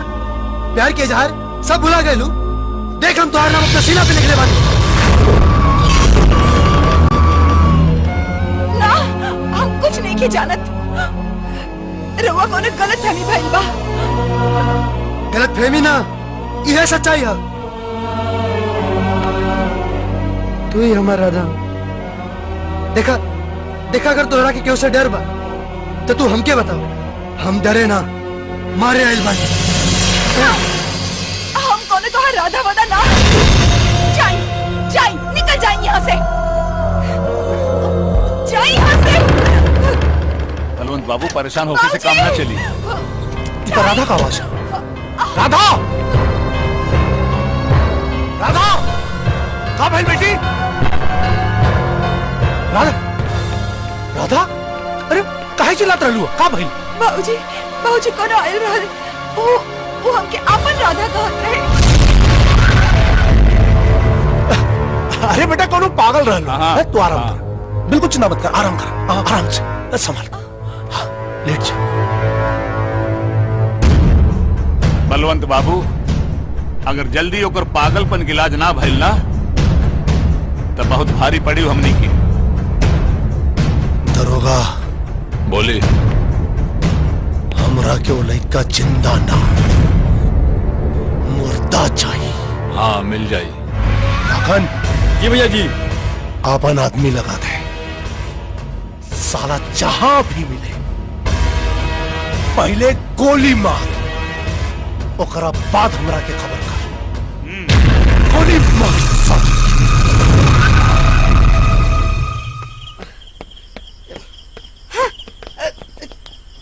प्यार के इजहार सब भुला गए लू। देख हम तुम्हारा नाम अपना सीना पे लिखने वाले। ना हम कुछ नहीं की जानत। रवा को ने गलत फहमी भइल बा। गलत फहमी ना, यह सच्चाई है। तू ही हमारा राधा। देखा अगर तोरा के क्यों से डर बा तो तू हमके बताओ। हम डरे ना, मारे आइल बानी। हम कौन तो राधा वादा ना। जाई निकल जाई यहाँ से। जाई यहाँ से। बलवंत बाबू परेशान होकर से काम ना चली। तो राधा का आवाज है। राधा कहाँ भाई बेटी? राधा अरे काहे चिल्लात रहलू? कहाँ भाई? बाबूजी कौन आयल रहल? वो हमके अपन राधा कहत रहे। अरे बेटा कौन पागल रहलू? तू आराम कर, बिल्कुल चिंता मत कर, आराम कर, आराम से संभाल। हाँ, लेट जा। बलवंत बाबू अगर जल्दी होकर पागलपन की इलाज ना भइल ना तो बहुत भारी पड़ी हमनी की। दरोगा बोली हमरा के वो लड़का जिंदा ना मुर्दा चाहिए। हाँ मिल जाई। लखन जी भैया जी। आपन आदमी लगा दे, साला जहां भी मिले पहले गोली मार, ओकरा बाद हमरा के खबर कर। गोली मार साला।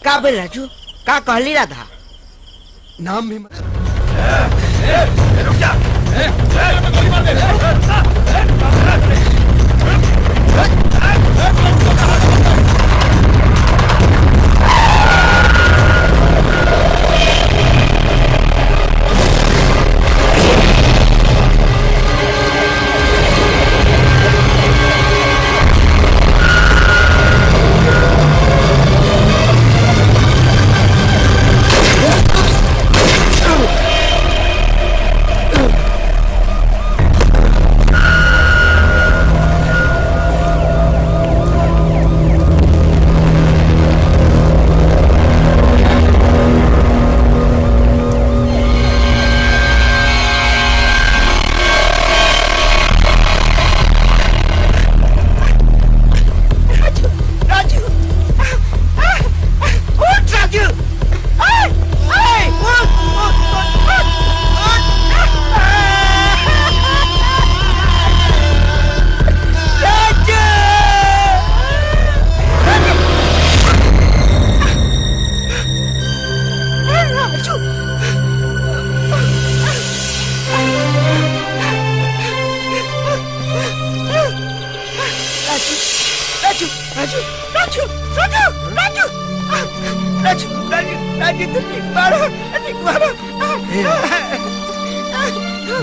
का बोल राजू? का कहली राधा? नाम भी मत। रुक जा।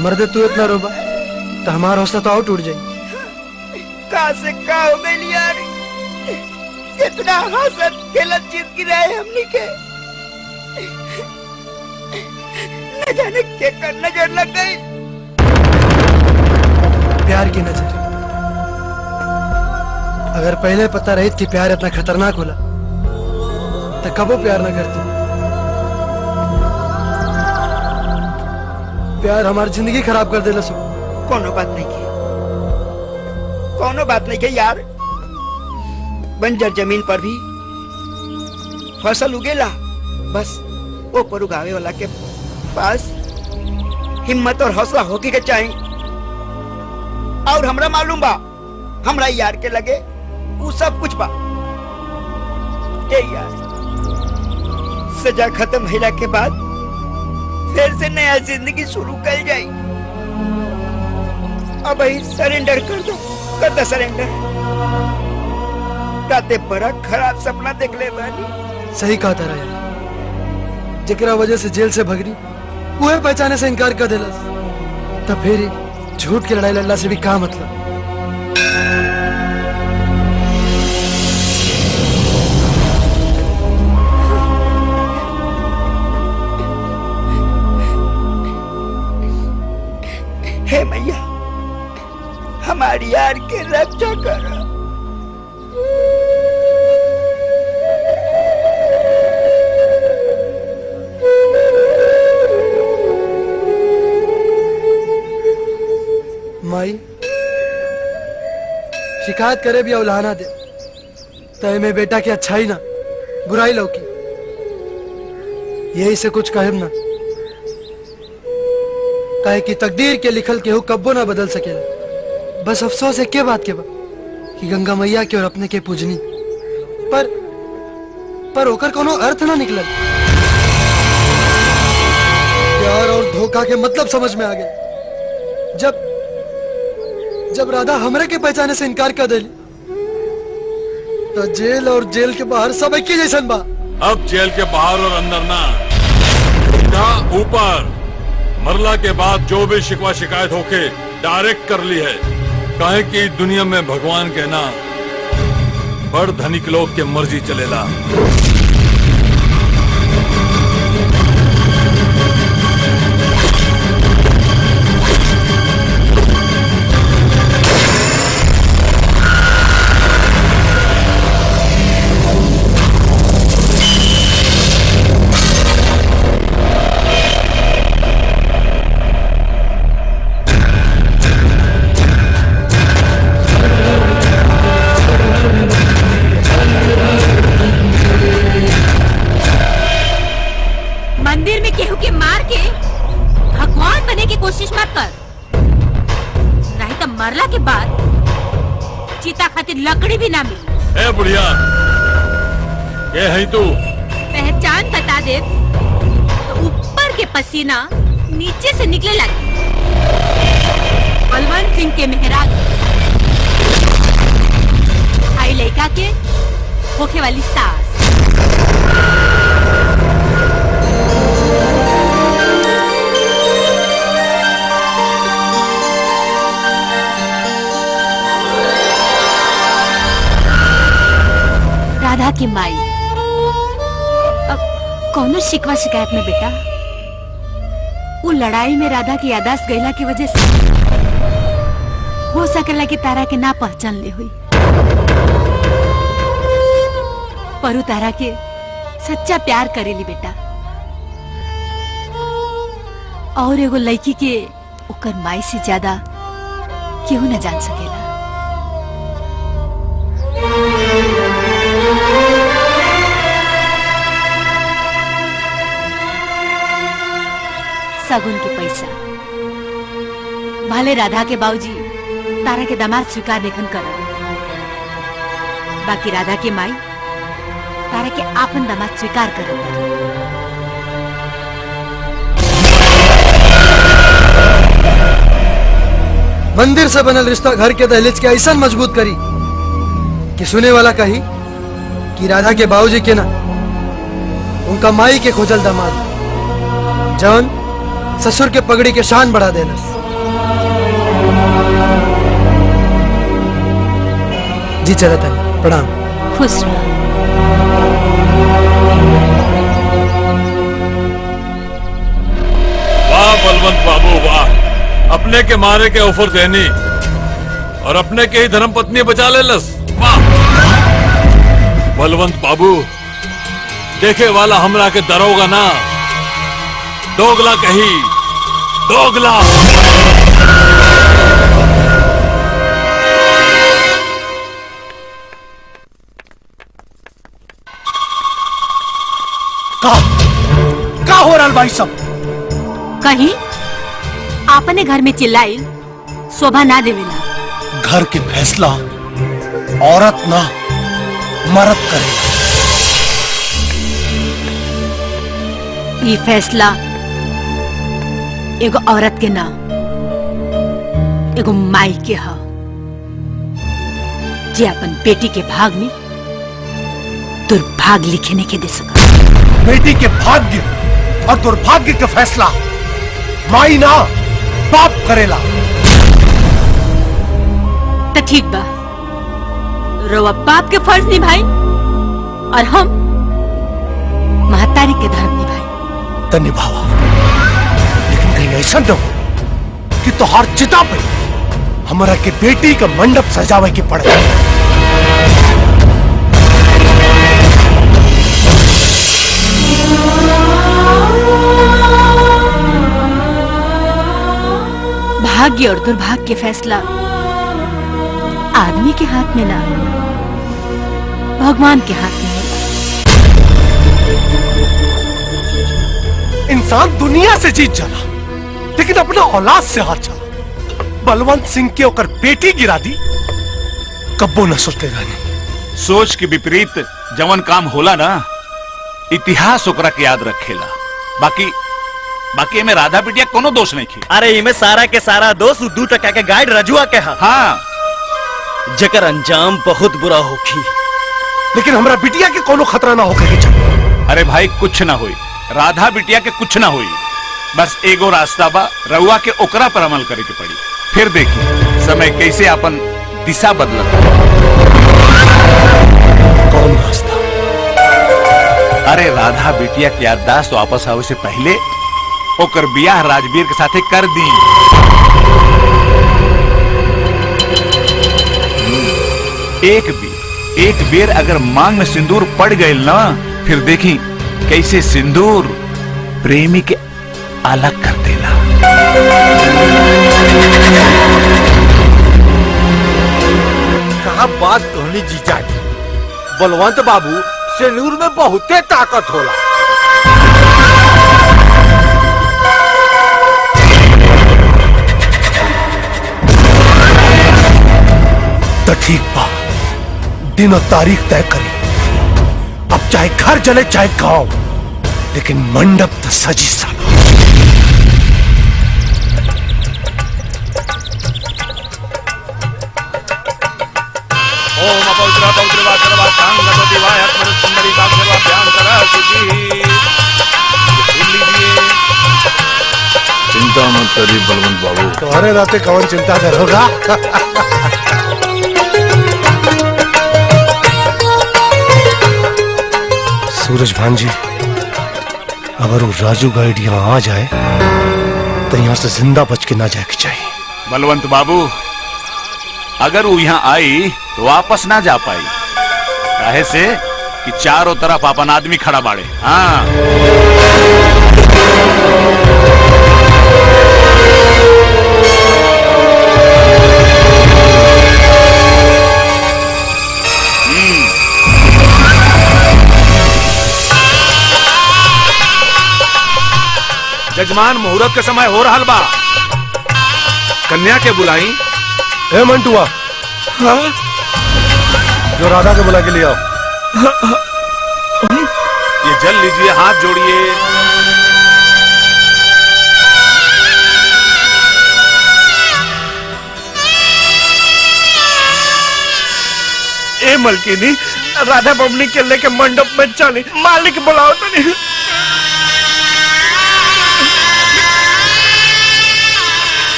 मर्दे तू इतना रोबा तो हमारा हौसला तो और टूट जाए। कहा से का हो गई यार? कितना हंसत खेलत जिंदगी रहे हमनी के। न जाने के कर नजर लग गई। प्यार की नजर। अगर पहले पता रही कि प्यार इतना खतरनाक होला तो कबो प्यार ना करती। प्यार हमारी जिंदगी खराब कर देला सो। कोनो बात नहीं की, कोनो बात नहीं की यार। बंजर जमीन पर भी फसल उगेला, बस वो पर उगावे वाला के पास हिम्मत और हौसला होके के चाहिए। और हमरा मालूम बा हमरा यार के लगे वो सब कुछ बा। ए यार, सजा खत्म होला के बाद फिर से नया जिंदगी शुरू कर जाई। अब ही सरेंडर कर दो सरेंडर। राते बड़ा खराब सपना देख ले बानी। सही कहा था यार, जेकरा वजह से जेल से भगनी वो पहचाने से इनकार कर देलस। तब फिर झूठ की लड़ाई लड़ला से भी का मतलब। हे मैया, हमारी यार के रक्षा करो। माई शिकायत करे भी औलाना दे तय में बेटा की अच्छाई ना बुराई लौकी। यही से कुछ कहब ना, काहे कि तकदीर के लिखल केहू कब्बो ना बदल सकेला। बस अफसोस है के बात के बा कि गंगा मैया के और अपने के पूजनी पर ओकर कोनो अर्थ ना निकलल। प्यार और धोखा के मतलब समझ में आ गए जब राधा हमरे के पहचाने से इनकार कर दिली तो जेल और जेल के बाहर सब एक ही जैसन बा। अब जेल के बाहर और अंदर ना, ऊपर मरला के बाद जो भी शिकवा शिकायत होके डायरेक्ट कर ली है। काहे कि दुनिया में भगवान के ना बड़ धनिक लोग के मर्जी चलेला। मंदिर में केहू के मार के भगवान बनने की कोशिश मत कर, नहीं तो मरला के बाद चीता खातिर लकड़ी भी ना मिली। ए बुढ़िया, ये है तू? पहचान बता दे तो ऊपर के पसीना नीचे से निकले लगे। बलवंत सिंह के मेहराग आई लड़का के होखे वाली सास। राधा की माई। अब कौनो शिकवा शिकायत में बेटा, वो लड़ाई में राधा की यादाश्त गईला की वजह से हो सकेला कि तारा के ना पहचान ले हुई, पर तारा के सच्चा प्यार करेली बेटा। और एगो लड़की के ओकर माई से ज्यादा केहू न जान सकेला। सगुन के पैसा भले राधा के बाबूजी तारा के दामाद स्वीकार लेखन कर, बाकी राधा के माई तारा के आपन दामाद स्वीकार कर। मंदिर से बनल रिश्ता घर के दहलीज के ऐसा मजबूत करी कि सुने वाला कही कि राधा के बाबूजी के ना उनका माई के खोजल दामाद जौन ससुर के पगड़ी के शान बढ़ा देलस। जी चला था, प्रणाम। खुश रहो। वाह बलवंत बाबू वाह, अपने के मारे के ऑफर देनी और अपने के ही धर्म पत्नी बचा ले लस। वाह बलवंत बाबू, देखे वाला हमरा के दरोगा ना दोगला कही, दोगला। का हो रहा भाई सब? कहीं आपने घर में चिल्लाई शोभा ना देवेला। घर के फैसला औरत ना मर्द करेगा। ये फैसला एगो औरत के ना एगो माई के ह, जे अपन बेटी के भाग में दुर्भाग्य लिखे नहीं के दे सका। बेटी के भाग्य और दुर्भाग्य का फैसला माई ना बाप करेला। तो ठीक बा, रोवा बाप के फर्ज निभाई और हम महतारी के धर्म निभाई। तो निभावा, लेकिन कहीं ऐसा न हो कि तोहार चिता पे हमारा के बेटी का मंडप सजावे के पड़े। भाग्य और दुर्भाग्य के फैसला आदमी के हाथ में ना, भगवान के हाथ में है। इंसान दुनिया से जीत जाला, लेकिन अपना औलाद से हार जाला। बलवंत सिंह के ओकर बेटी गिरा दी, कब्बो न सोचते रहने। सोच के विपरीत जवन काम होला ना, इतिहास ओकरा के याद रखेला। बाकी में राधा बिटिया कोनो दोष नहीं की। अरे इमे सारा के सारा दोष 2% के गाइड रजुआ के हा। हाँ, जकर अंजाम बहुत बुरा होखी। लेकिन हमरा बिटिया के कोनो खतरा ना होके चाहिए। अरे भाई कुछ ना होई, राधा बिटिया के कुछ ना होई। बस एगो रास्ता बा, रउआ के ओकरा पर अमल करे के पड़ी। फिर देखिए समय कैसे अपन दिशा बदलता। कौन रास्ता? अरे राधा बिटिया की याददाश्त वापस आवे से पहले ओकर बियाह राजवीर के साथे कर दी। एक बेर अगर मांग में सिंदूर पड़ गई ना, फिर देखी कैसे सिंदूर प्रेमी के अलग कर देला। कहा बात कहनी जीजा जी, बलवंत बाबू सिंदूर में बहुते ताकत होला। तो ठीक बा, दिन और तारीख तय करी। अब चाहे घर जले चाहे गांव, लेकिन मंडप तो सजी साला। ओम अपौत्रा पौत्रवा सर्वा कांग गणपति वाय अत्मर सुंदरी बाग सर्वा ध्यान करा कीजिए। चिंता मत करिए बलवंत बाबू, तुम्हारे नाते कौन चिंता करोगा। सूरज भान जी, अगर वो राजू गाइड यहाँ आ जाए तो यहाँ से जिंदा बच के ना जाए के चाहिए। बलवंत बाबू, अगर वो यहाँ आई तो वापस ना जा पाई, काहे से कि चारों तरफ अपन आदमी खड़ा बाड़े। हाँ, जजमान मुहूर्त के समय हो रहा बा, कन्या के बुलाई। ए मंटुआ, हाँ? जो राधा के बुला के ले आओ। ये जल लीजिए, हाथ जोड़िए। ए मलकिनी, राधा बबनी के लेके मंडप में चली, मालिक बुलाओ तो नहीं।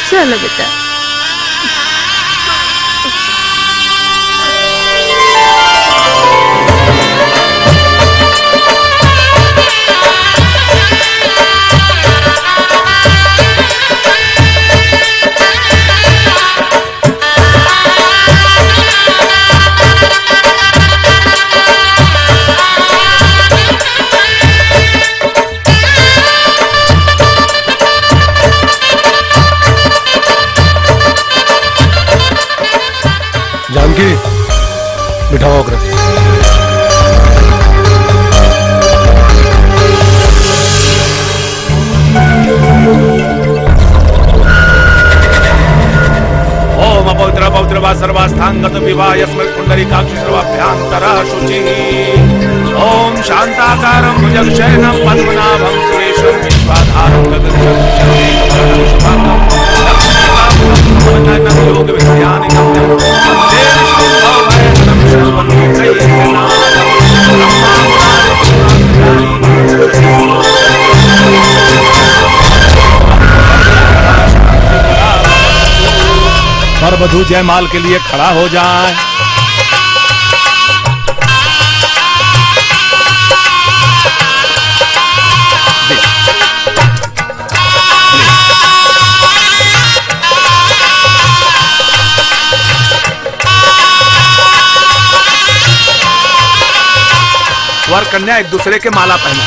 चलो बेटा। जानकी, बिठाओ अग्र। हस्तांगत विवाह यस्मिन् पुंडरीकाक्ष सर्वाभ्यांतरः शुचिः। ओम शांताकारं भुजगशयनं पद्मनाभं सुरेशं विश्वाधारं गगनसदृशं शुभांगं लक्ष्मीकान्तं योग विद्यानिकं वन्दे विष्णुं भवभयहरं सर्वलोकैकनाथं वधू जयमाल के लिए खड़ा हो जाए। वर कन्या एक दूसरे के माला पहना।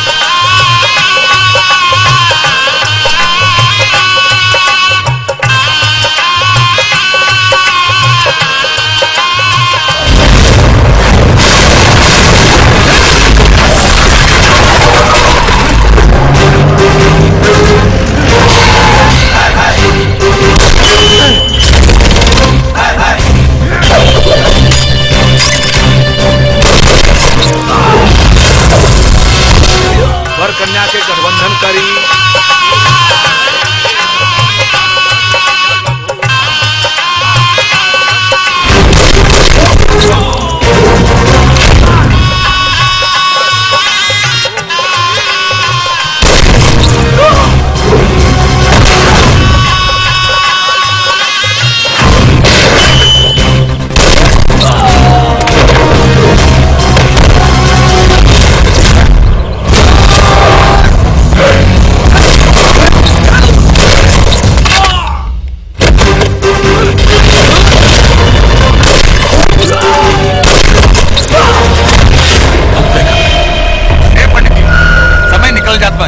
कन्या के गठबंधन करी।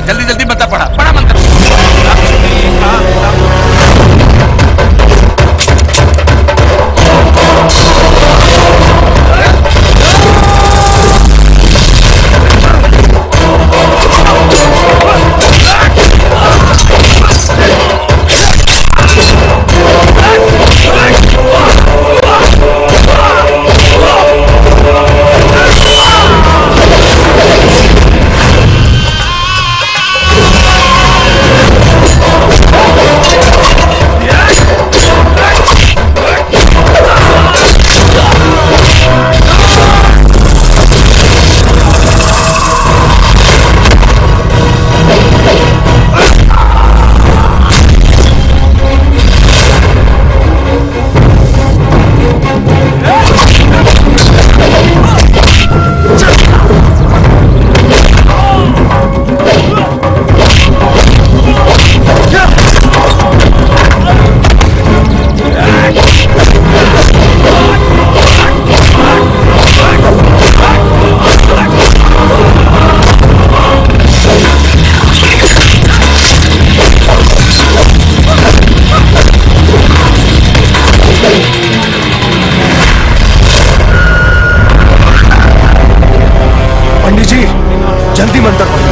जल्दी जल्दी मंत्र पढ़ा, पढ़ा मंत्र। जल्दी मंत्र पढ़ो।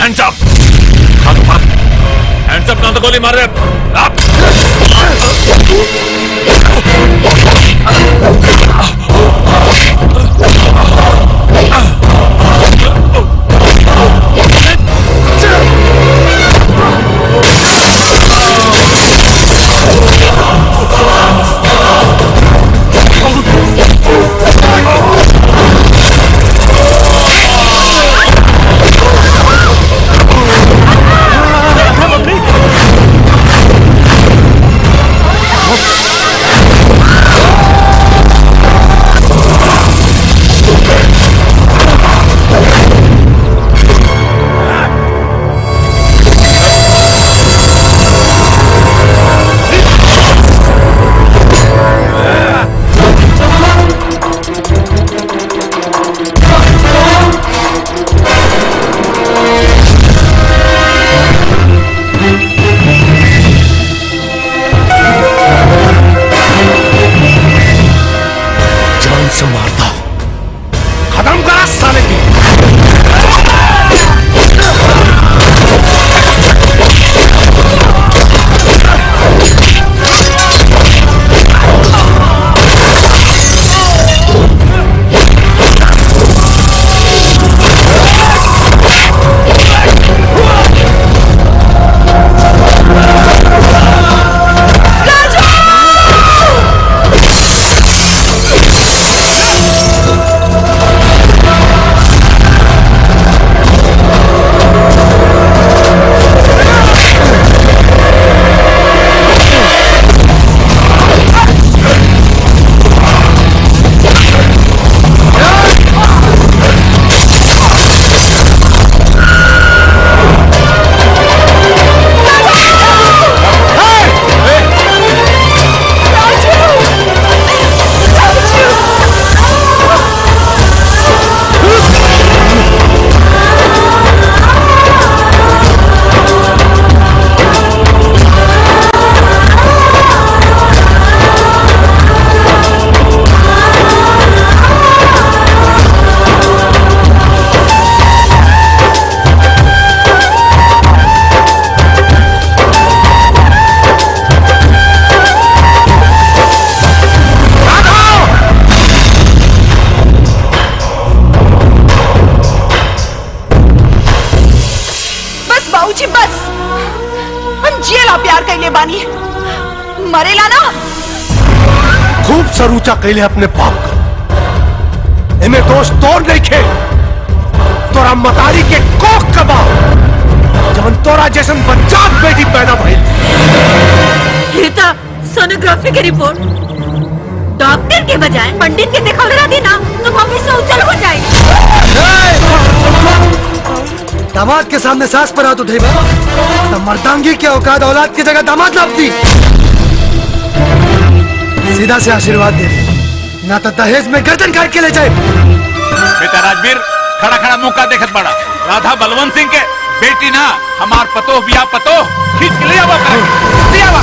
हैंड्स अप, हैंड्स अप, ना तो गोली मार रहे। मरेला ना। खूब सरूचा कैले अपने बाप का। इन्हें दोस्त तोड़ नहीं खे। तोरा मतारी के कोख कबा जब तोरा जैसन बच्चा बेटी पैदा भइल। रीता, सोनोग्राफी की रिपोर्ट डॉक्टर के बजाय पंडित के दिखा देना तो भविष्य उज्जवल हो जाएगा। दामाद के सामने सास पर हाथ उठेगा तो मर्दांगी की औकात औलाद की जगह दामाद लापती। सीधा से आशीर्वाद दे दे, ना तो दहेज में गर्दन काट के ले जाए। बेटा राजवीर खड़ा खड़ा मुंह का देखत बड़ा। राधा बलवंत सिंह के बेटी ना हमार पतो बिया पतो खींच के ले आवा कर ले आवा।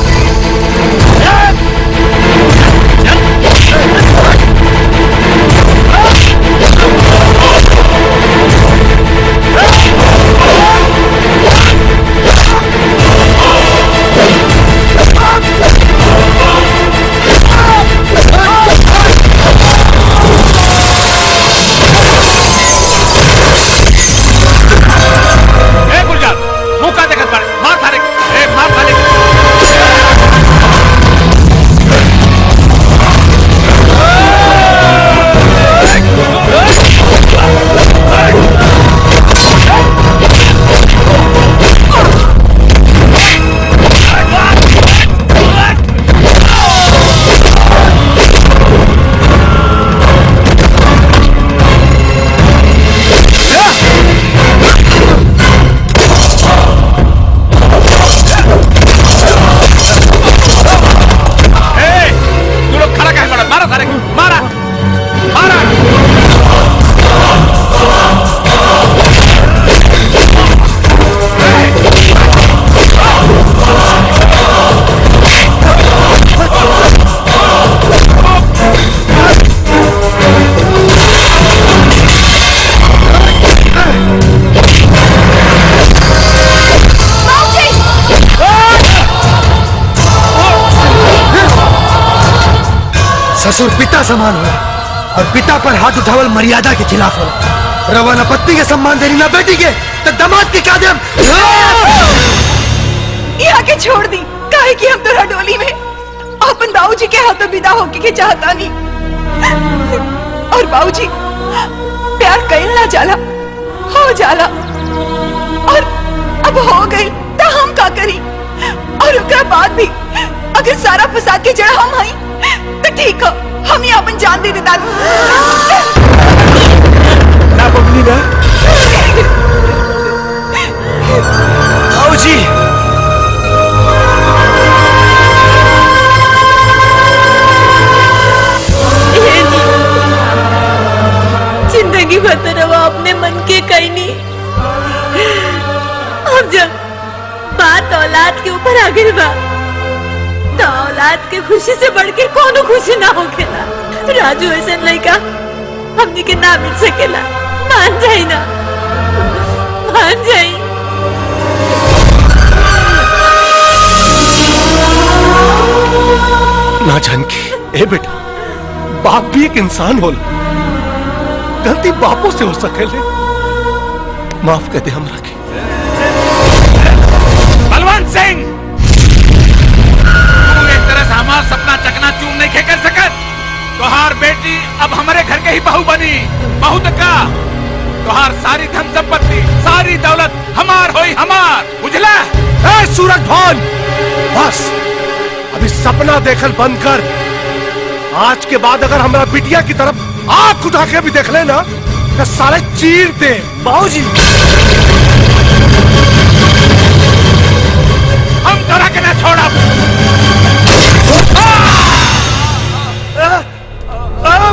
ससुर पिता समान हो और पिता पर हाथ उठावल मर्यादा के खिलाफ हो। रवाना पत्नी के सम्मान देनी ना बेटी के तो दामाद के क्या देम। यहाँ के छोड़ दी काहे कि हम तोरा डोली में अपन बाबूजी के हाथों विदा होके के चाहता नहीं। और बाबूजी प्यार कइल ना जाला हो जाला और अब हो गई तो हम का करी। और उसके बाद भी अगर सारा फसाद के जड़ हम हई तो ठीक हो, हम ही अपन जान दे देता। ना बबली ना बाबूजी जिंदगी भर रवा अपने मन के कहीं नहीं। अब जब बात औलाद के ऊपर आ गई बा तो औलाद के खुशी से बढ़ के कोनो खुशी ना होखेला। राजू ऐसा लड़का हमनी के ना मिल सकेला। मान जाई ना, मान जाई। ना जानकी ए बेटा, बाप भी एक इंसान होला। गलती बापों से हो सकेले, माफ कर दे हमरा के। बलवंत सिंह एक तरह से हमारा सपना चकनाचूर नहीं कर सकत। तोहार बेटी अब हमारे घर के ही बहू बनी। बहू तक का तोहार सारी धन संपत्ति सारी दौलत हमार होई हमार, बुझला? ए सूरज भान, बस अभी सपना देखल बंद कर। आज के बाद अगर हमारा बिटिया की तरफ आंख उठा के भी देख लेना तो साले चीर दे। बाबूजी हम तोरा के ना छोड़ा।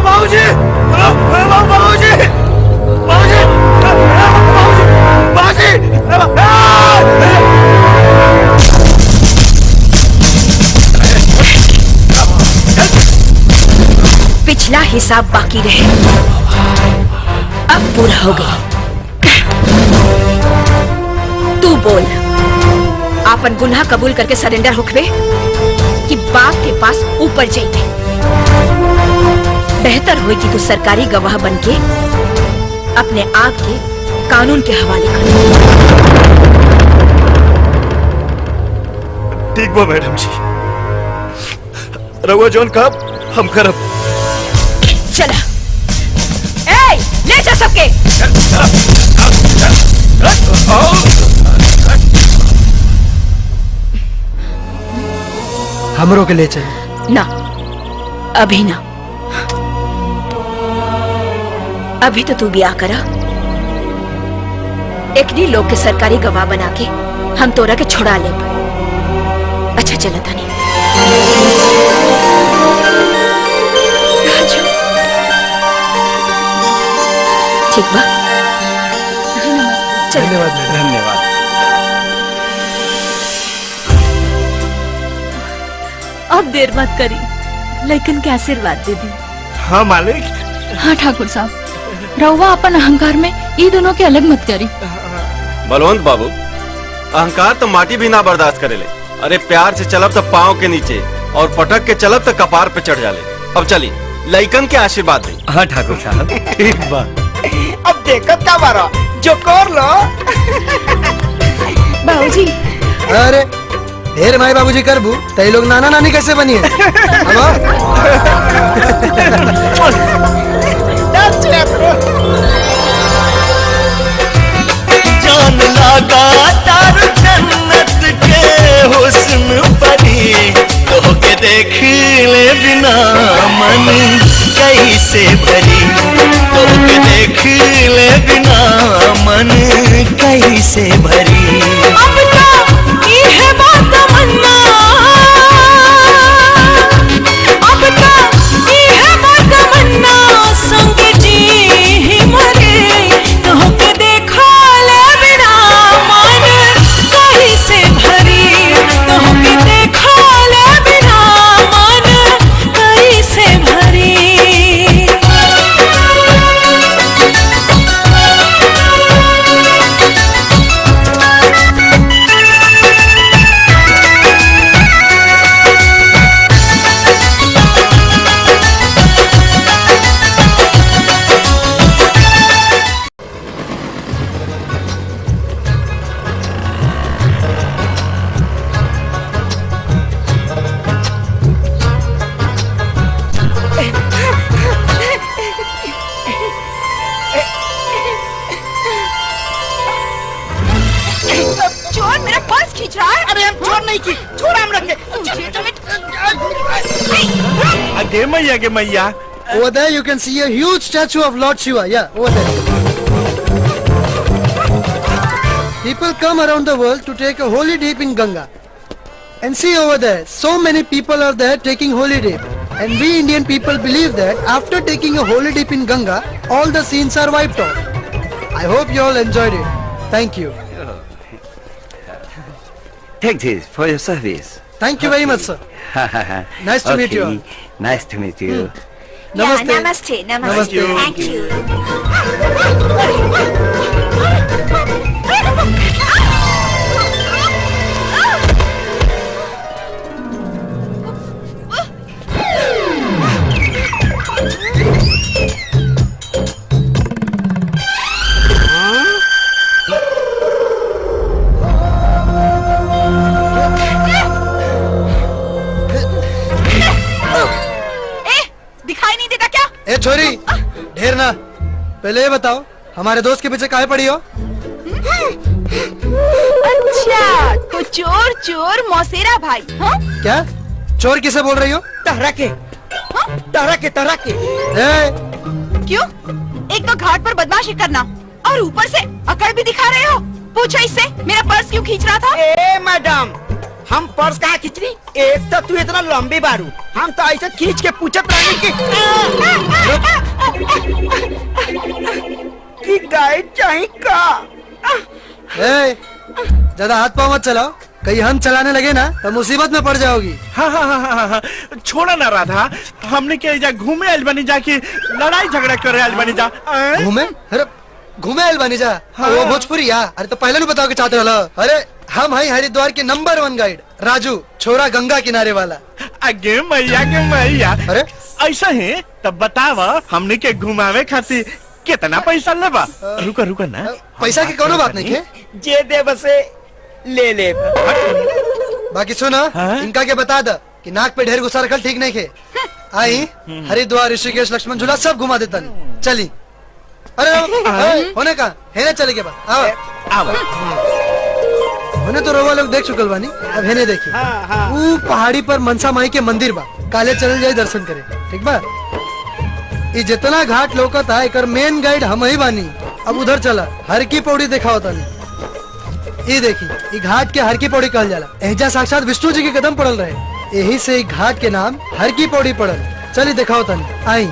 बाबूजी बाबूजी बाबूजी पिछला हिसाब बाकी रहे, अब पूरा हो गया। तू बोल, आपन गुनाह कबूल करके सरेंडर होखबे कि बाप के पास ऊपर जाइए? बेहतर होई कि तू सरकारी गवाह बनके अपने आप के कानून के हवाले कर। ठीक बा मैडम जी, रहुआ जौन कब हम करब। चला ए, ले जा सबके। हमरों के ले चल। ना, अभी ना। अभी तो तू ब्याह करा, एकनी लोग के सरकारी गवाह बना के हम तोरा के छुड़ा ले। अच्छा चला तानी। ठीक बा। धन्यवाद। धन्यवाद। अब देर मत करी, लेकिन के आशीर्वाद दे दी। हाँ मालिक। हाँ ठाकुर साहब, रहुआ अपन अहंकार में ये दोनों के अलग मत करी। बलवंत बाबू, अहंकार तो माटी भी ना बर्दाश्त करेले। अरे प्यार से चलब तो पाँव के नीचे और पटक के चलब तो कपार पे चढ़ जाले। अब चली लइकन के आशीर्वाद दे। हाँ ठाकुर साहब, ठीक बा। अब देखत का बारा जो कर लो। बाबूजी। अरे ढेर माई बाबूजी करबू तई लोग नाना नानी कैसे बनी है? जान लगा तार जन्नत के हुस्न परी, तो के देख ले बिना मन कैसे भरी, तो के देख ले बिना मन कैसे भरी। अब तो ये है बात तमन्ना, अब तो ये है बात तमन्ना, संग जी ही मरे, तो के देखा ले बिना मन कैसे भरी, तो के देखा ले बिना मन कैसे भरी। चोर मेरा पर्स खींच रहा है। अरे हम चोर नहीं की, छोड़ा हम रखे। अगे मैया के मैया। Over there you can see a huge statue of Lord Shiva. Yeah, over there. People come around the world to take a holy dip in Ganga. And see over there, so many people are there taking holy dip. And we Indian people believe that after taking a holy dip in Ganga, all the sins are wiped off. I hope you all enjoyed it. Thank you. Take this for your service. Thank you very much, sir. Nice to meet you all. Nice to meet you. Namaste. नमस्ते Namaste. Thank you. दिखाई नहीं देता क्या? ए छोरी, ढेर ना। पहले ये बताओ, हमारे दोस्त के पीछे काहे पड़ी हो? अच्छा, तो चोर चोर मौसेरा भाई। हाँ? क्या? चोर किसे बोल रही हो? तहरा के, तहरा के, तहरा के। क्यों? एक तो घाट पर बदमाशी करना और ऊपर से अकड़ भी दिखा रहे हो। पूछो इससे मेरा पर्स क्यों खींच रहा था? ए मैडम, हम पर्स कहाँ खींच रही? एक तो तू इतना लंबी बारू, हम तो ऐसे खींच के पूछत रहने की गाइड चाहिए का? ए, ज्यादा हाथ पाँव मत चलाओ, कहीं हम चलाने लगे ना तो मुसीबत में पड़ जाओगी। हाँ हाँ हाँ हाँ हाँ, छोड़ा ना राधा, हमने क्या जा घूमे आइल बनी जा कि लड़ाई झगड़ा करे आइल बनी जा। घूमे? अरे घूमे आइल बनी जा? हाँ। वो भोजपुरी या? अरे तो पहले नहीं बताओ के चाहते हो? अरे हम है हरिद्वार के नंबर 1 गाइड राजू, छोरा गंगा किनारे वाला। अगे मैया के मैया। अरे ऐसा है तब बतावा, हमने के घुमावे खातिर कितना पैसा लेबा? रुका रुका ना, पैसा की कोनो बात नहीं है, जे दे बसे ले ले। बाकी सुना, इनका के बता द कि नाक पे ढेर गुस्सा रखल ठीक नहीं खे। आई हरिद्वार ऋषिकेश लक्ष्मण झूला सब घुमा देता नहीं चली। अरे होने का हेने चले के बाद आओ होने तो रोवा लोग देख चुकल बानी, अब हेने देखी। वो पहाड़ी पर मनसा माई के मंदिर बा, काले चल जाए दर्शन करे, ठीक बा। ये जितना घाट लोकत है एकर मेन गाइड हम ही बानी। अब उधर चला, हर की पौड़ी देखा होता नहीं। ये देखी, ये घाट के हर की पौड़ी कहल जाला। एजा साक्षात विष्णु जी के कदम पड़ल रहे, यही से ये घाट के नाम हर की पौड़ी पड़ल। चलिए देखा होता नहीं, आई।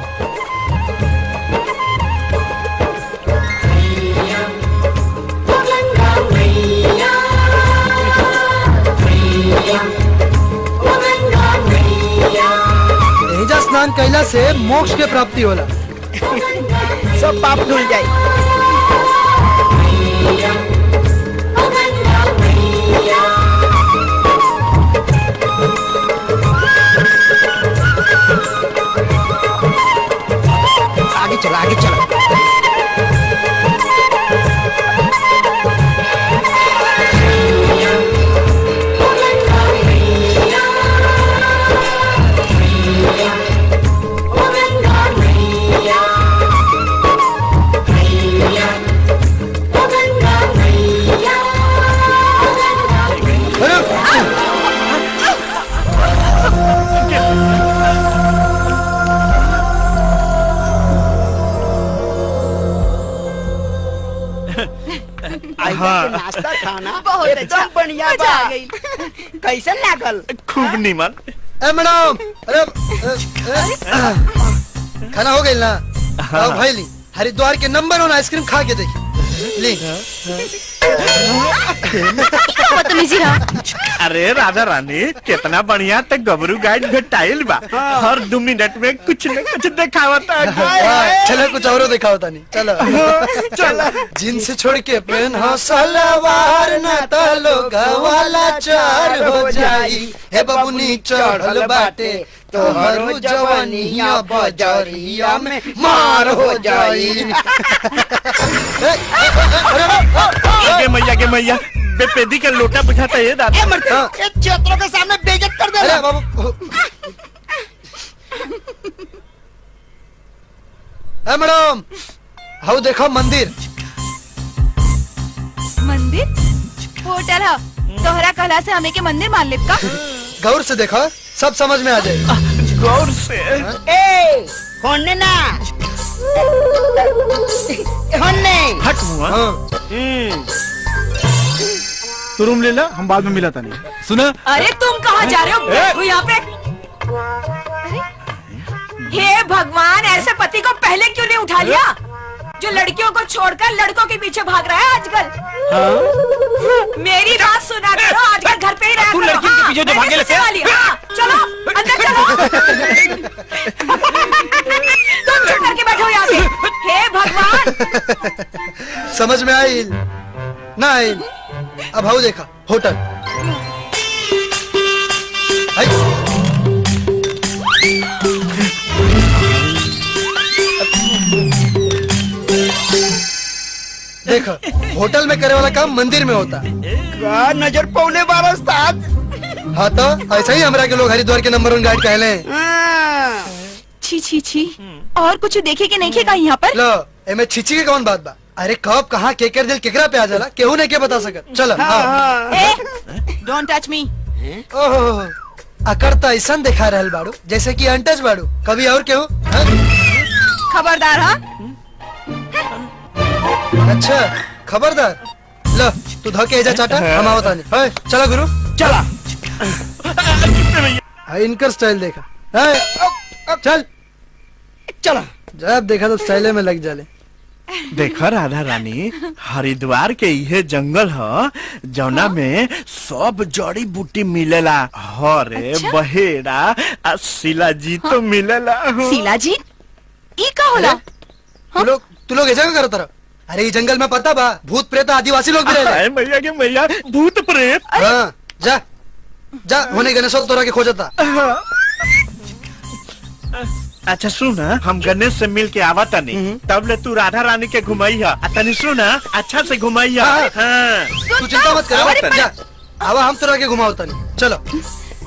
एजा स्नान कैला से मोक्ष के प्राप्ति होला। सब पाप धुल जाए। आगे चला, आगे चला। नाश्ता खाना बहुत एकदम बढ़िया मजा आ बा। गई। कैसन लागल? खूब नीमन। ए मैडम, अरे खाना हो गई ना? आओ भाई ली, हरिद्वार के नंबर 1 आइसक्रीम खा के देखी। ली। बदतमीजी रहा। अरे राधा रानी कितना बढ़िया तक गबरू गाइड घटाइल बा। हर 2 मिनट में कुछ न कुछ दिखावता है। चलो कुछ और देखा होता नहीं, चलो चलो। जींस छोड़ के पहना सलवार ना तालो गवाला चार हो जाई। हे बबुनी चढ़ल बाटे तोहरो जवानिया बजरिया में मार हो जाई। के मैया बेपेदी का लोटा बुझाता है दादा। ये क्षेत्रों के सामने बेइज्जत कर दे। अरे बाबू, मैडम हाउ देखो मंदिर। मंदिर होटल है, तोहरा कहला से हमें के मंदिर मान लेब का? गौर से देखो, सब समझ में आ जाए। गौर से। ए होने ना, होने हट मुआ। तू रूम ले ला, हम बाद में मिला था नहीं। सुना? अरे तुम कहाँ जा रहे हो? बैठो यहाँ पे। हे भगवान, ऐसे पति को पहले क्यों नहीं उठा लिया जो लड़कियों को छोड़कर लड़कों के पीछे भाग रहा है आजकल? मेरी बात सुना करो, आजकल घर पे ही रहा तू करो। लड़कियों के पीछे जो भागे मैंने वाली, चलो अंदर चलो। तुम चुप करके बैठो यहाँ पे। हे भगवान। समझ में आई ना आई? अब हाउ देखा होटल। देखो होटल में करे वाला काम मंदिर में होता है। का नजर पौने बार उस्ताद। हाँ तो ऐसा ही हमरा के लोग हरिद्वार के नंबर 1 गाइड कहले हैं। छी छी छी, और कुछ देखे कि नहीं खेगा यहाँ पर? लो एमे छिची के कौन बात बा? अरे कब कहाँ केकर दिल केकरा पे आ जाला केहू नहीं के बता सकत। चलो डोंट टच मी। ओहो अकड़ तो ऐसा दिखा रहल बाड़ू जैसे कि अनटच बाड़ू। कभी और केहू? खबरदार। हाँ अच्छा खबरदार। लो तू धोके एजा चाटा, हम आवता नहीं। चला गुरु चला। इनकर स्टाइल देखा। चल चला। जब देखा तो स्टाइले में लग जाले। देखो राधा रानी, हरिद्वार के ये जंगल ह जौना में सब जड़ी बूटी मिलेला। हरे अच्छा? बहेड़ा आ शिलाजीत तो मिलेला। शिलाजीत ई का होला? तू लोग ऐसा क्यों करत रह? अरे ये जंगल में पता बा भूत प्रेत आदिवासी लोग भी रहले। मैया के मैया, भूत प्रेत। हाँ जा जा होने गणेश तोरा के खोजता। अच्छा सुन, हम गणेश से मिल के आवा तनी, तब ले तू राधा रानी के घुमाइया। तनी सुन, अच्छा से घुमाइया। तू चिंता मत कर, जा आवा हम तोरा के घुमाओ तनी। चलो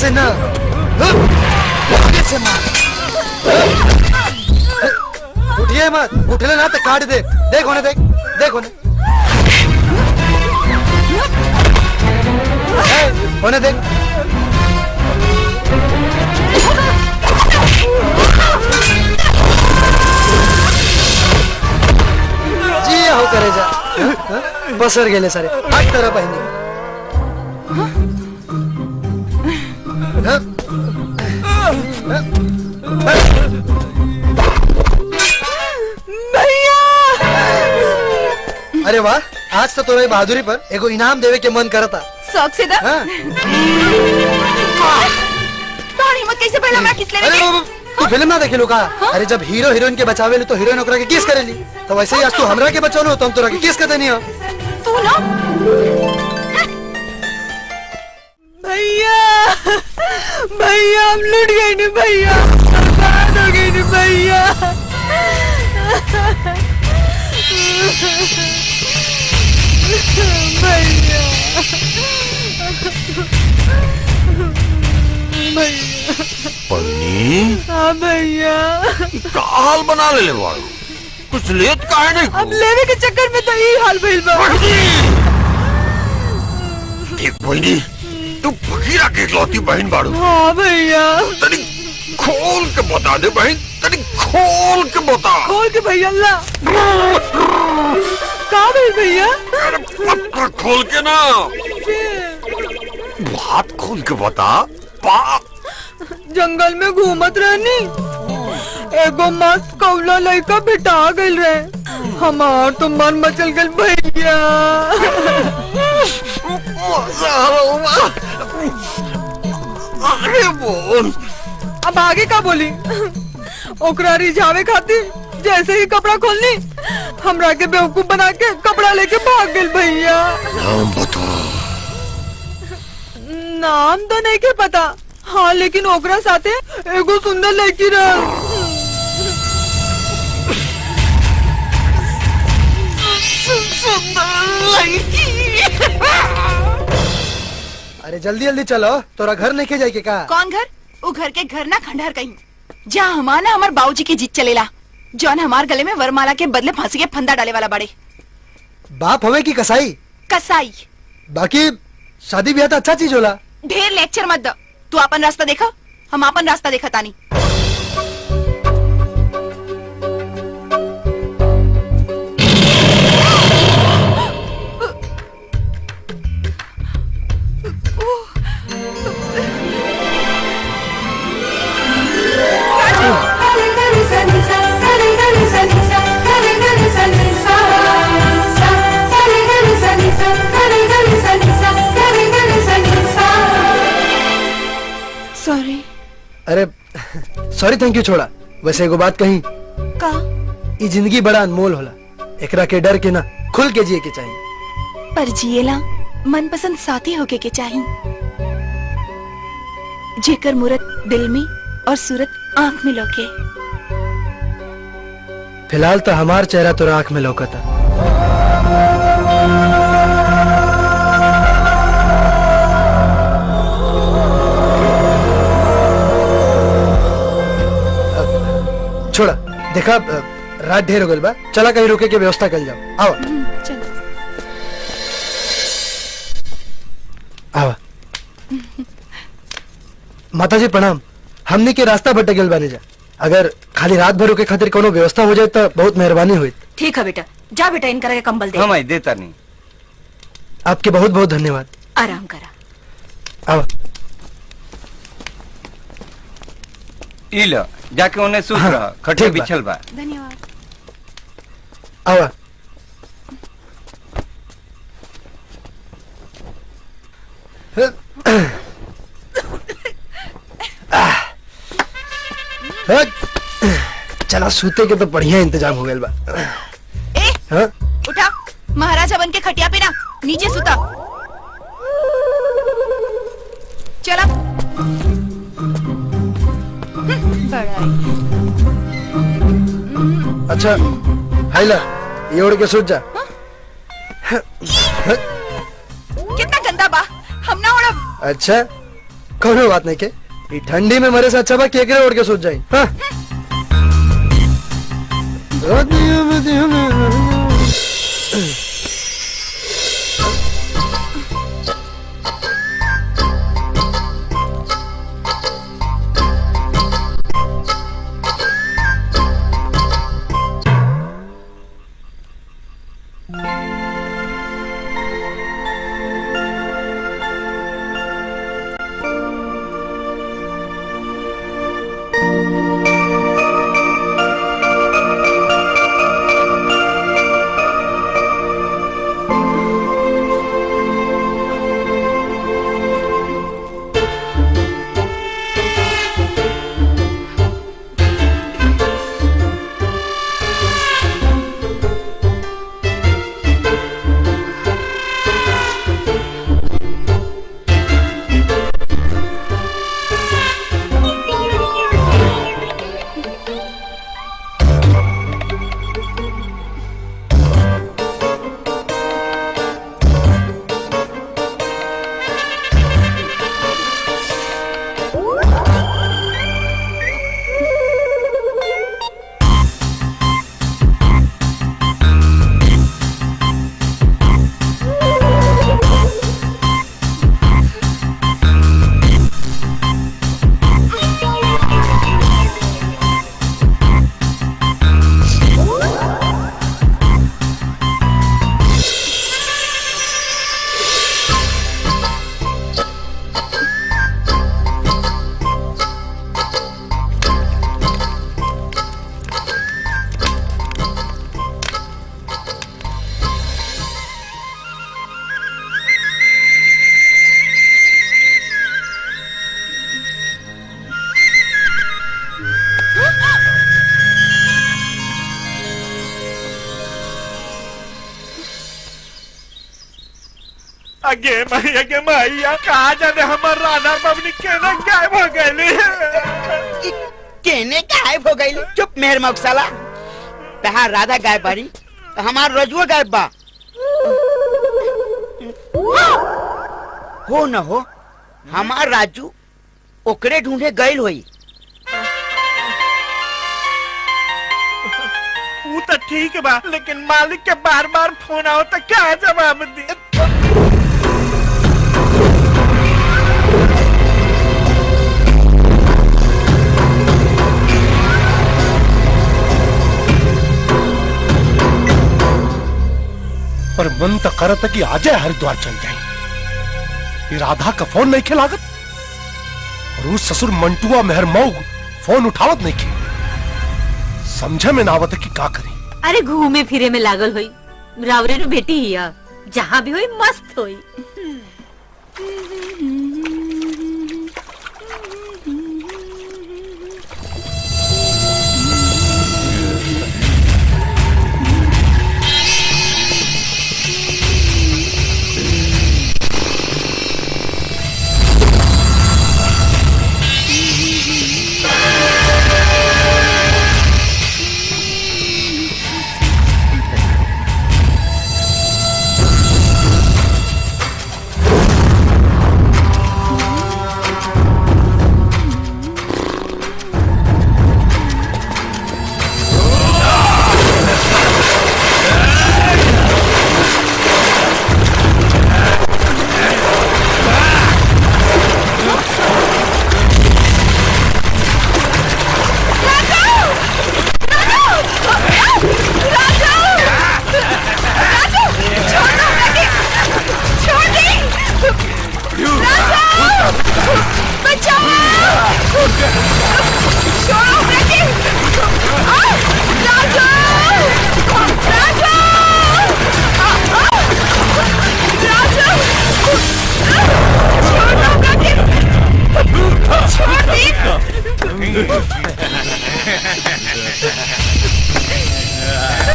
से ना, आगे से मार। उठिए मत, उठले ना तो काट दे। देख होने, देख देख होने, होने देख। जी हो करे जा, पसर गेले सारे। हट तेरा बहिनी। अरे वाह, आज तो तुम्हें बहादुरी पर एगो इनाम देवे के मन करता। शौक से हिम्मत कैसे पहला हमरा किस लेवे के? तू फिल्म ना देखे का? अरे जब हीरो हीरोइन के बचावे तो हीरोइन ओकरा के किस करेली, तो वैसे ही आज तू हमरा के बचालो तो हम तोरा के किस कर देनी हो। तू ना भैया, भैया हम लूट गए नी भैया, बर्बाद हो गए नी भैया। भैया पन्नी, हाँ भैया, का हाल बना ले बाड़ू? कुछ लेत काहे नहीं? अब लेवे के चक्कर में तो यही हाल भइल बा। देख बहनी, तू फकीरा के इकलौती बहन बाड़ू। हाँ भैया, तनी खोल के बता दे बहन, तनी खोल के बता। खोल के भैया ला। का भइल भैया? अरे पत्थर खोल के ना, बात खोल के बता। जंगल में घूमत रहनी, एगो मस्त कौला लड़का भेटा गइल रहे, हमार तो मन मचल गइल भैया। अरे बोल, अब आगे का बोली? ओकरा रिझावे खातिर जैसे ही कपड़ा खोलनी, हमरा के बेवकूफ बना के कपड़ा लेके भाग गइल भैया। नाम बता। नाम तो नहीं के पता, हाँ लेकिन ओकरा साथे एगो सुंदर लड़की रह। अरे जल्दी जल्दी चलो, तोरा घर नहीं के जाए के का? कौन घर? वो घर के घर ना खंडहर कहीं, जहाँ हमारा हमार बाबूजी की जीत चलेला, जौन हमार गले में वरमाला के बदले फांसी के फंदा डाले वाला बड़े। बाप हमें की कसाई? कसाई। बाकी शादी ब्याह तो अच्छा चीज होला। ढेर लेक्चर मत दो, तू अपन रास्ता देखा, हम अपन रास्ता देखा तानी। सॉरी। अरे सॉरी थैंक यू छोड़ा। वैसे एगो बात कही का? ई जिंदगी बड़ा अनमोल होला, एकरा के डर के ना खुल के जिए के चाहिए। पर जिएला मनपसंद साथी होके के चाहिए, जेकर मूरत दिल में और सूरत आंख में लौके। फिलहाल तो हमार चेहरा तो आंख में लौकता। छोड़ा, देखा रात ढेर हो गइल बा, चला कहीं रुके के व्यवस्था कर जाओ। आओ आओ। माता जी प्रणाम, हमने के रास्ता भटक गइल बानी जा, अगर खाली रात भर रुके खातिर कोनो व्यवस्था हो जाए तो बहुत मेहरबानी हुई। ठीक है बेटा, जा बेटा इनकरा के कंबल दे। हम आई देता नहीं। आपके बहुत बहुत धन्यवाद। आराम करा। आओ। ई लो, जाके उन्हें सूत हाँ, रहा, खटे ठीक बा। बिछल बा। धन्यवाद। आओ। चला सूते के तो बढ़िया इंतजाम हो गया बा। ए, हाँ? उठा, महाराजा बन के खटिया पे ना नीचे सुता। चला। अच्छा हाइला, ये उड़ के सूत जा। कितना गंदा बा, हम ना उड़ब। अच्छा कोनो बात नहीं के ये ठंडी में मरे से अच्छा बा केकरे ओढ़ के सोच जाई। हाँ? अगे मैया कहा जाने हमार राधा बबनी केने गायब हो गई। केने गायब हो गई? चुप मेहर मौसाला। तहार राधा गायब बारी तो हमार रजुआ गायब बा। हो न हो हमार राजू ओकरे ढूंढे गईल होई। वो तो ठीक बा लेकिन मालिक के बार बार फोन आओ तो क्या जवाब दी? पर मन तो करत कि आजे हरिद्वार चल जाए। राधा का फोन नहीं खिलागत और उस ससुर मंटुआ मेहर मऊ फोन उठावत नहीं की। समझे में ना आवत कि का करी। अरे घूमे फिरे में लागल होई। रावरे नु बेटी हिया जहाँ भी होई मस्त होई।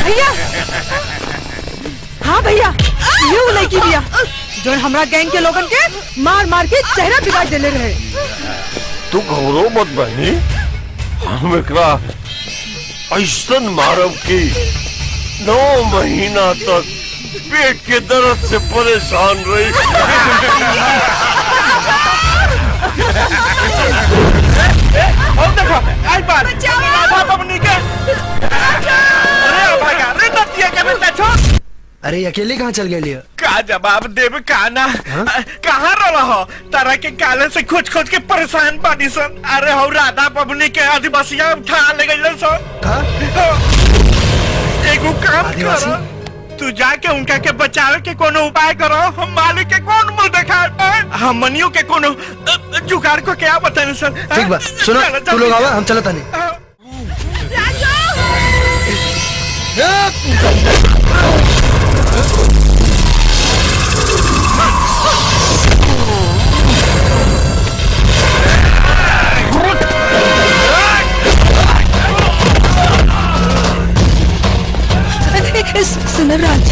भैया, हाँ भैया, ये वो लड़की भैया जो हमारा गैंग के लोगन के मार मार के चेहरा बिगाड़ देले रहे। तू घबरो मत बहनी, हम एकरा ऐसन मारब की 9 महीना तक पेट के दर्द से परेशान रही। आई बार राधा बबनी के अरे भागा रे नतिया के बेटा छोड़। अरे अकेले कहाँ चल गए? का जवाब देव काना कहाँ रहा हो तारा के काले से खोज खोज के परेशान बानी सन। अरे हो राधा बबनी के आदिवासिया उठा ले गए सन। एगो काम करो तू जाके उनका के बचावे के कोनो उपाय करो। हम मालिक के कौन मुंह देखा हम मनियो के कोनो जुगाड़ को क्या बताने सर। ठीक बा सुनो तू लोग आवा हम चलता नहीं। सुनराज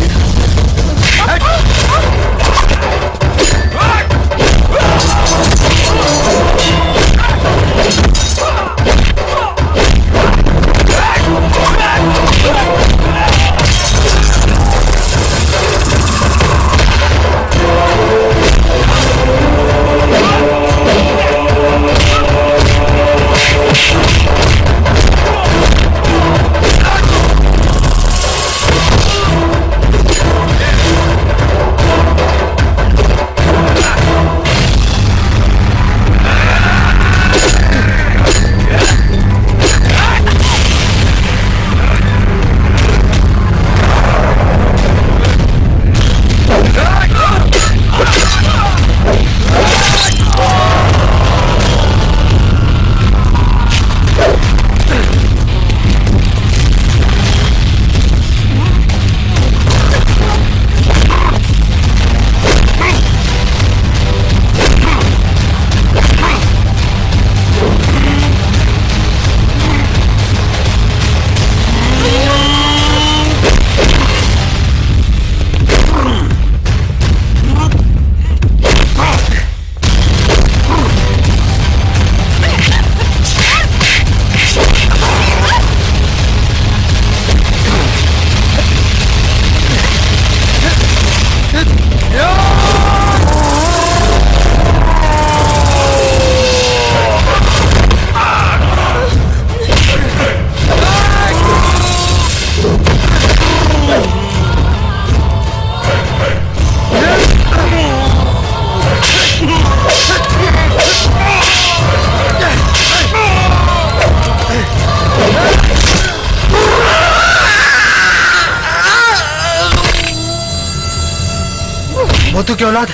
मोतू की औलाद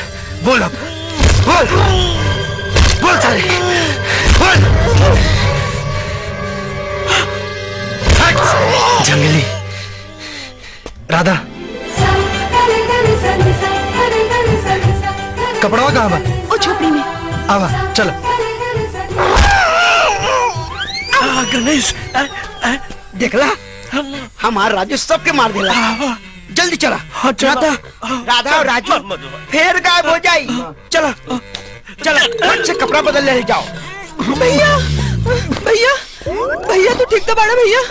बोल अब बोल बोल सारे बोल। जंगली राधा कपड़वा कहाँ बा? ओ झोपड़ी में। आवा चलो। गणेश देखला हमार राजू सबके मार देला। जल्दी चला। राधा राधा और राजू फिर गायब हो जाई। चला चला फट से कपड़ा बदल ले जाओ। भैया भैया भैया तू ठीक तो बाड़ा भैया?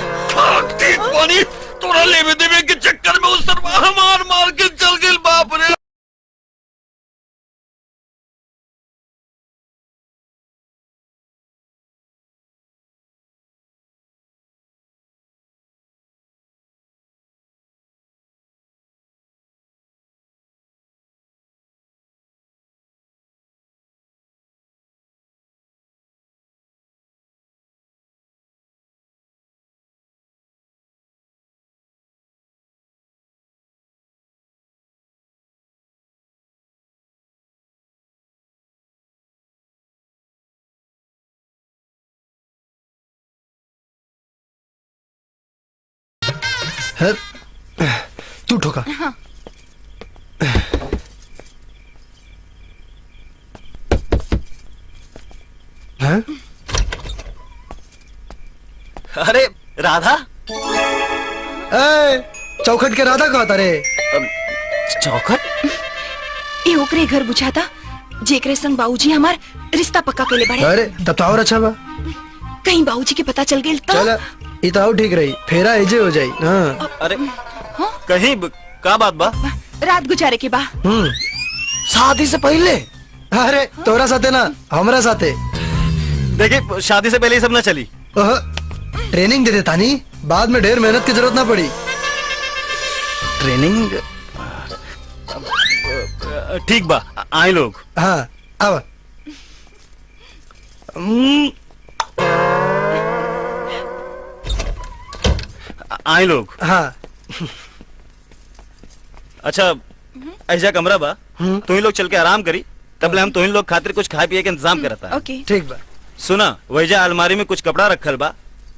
ठीक पानी तोरा लेवे देवे के चक्कर में उस सरवा मार मार के चल गई बाप रे। तू ठोका। हाँ। हाँ? अरे राधा चौखट के राधा कहा था रे? चौखट ये ओकरे घर बुझाता जेकरे संग बाबूजी हमार रिश्ता पक्का के ले बढ़े। अरे तब तो और अच्छा बा। कहीं बाबूजी के पता चल गई तो चल इताऊ ठीक रही फेरा एजे हो जाई। हाँ। अरे कहीं का बात बा? रात गुजारे के बा। शादी से पहले? अरे तोरा साथे ना हमरा साथे। देखिए शादी से पहले ही सब ना चली। ट्रेनिंग दे देता नहीं, बाद में ढेर मेहनत की जरूरत ना पड़ी। ट्रेनिंग ठीक बा, आए लोग। हाँ अब आए लोग। हाँ अच्छा ऐसा कमरा बा, तुम ही लोग चल के आराम करी, तबले हम तुम ही लोग खातिर कुछ खाए पिए के इंतजाम करता। ओके ठीक बा। सुना, वैजा अलमारी में कुछ कपड़ा रखल बा,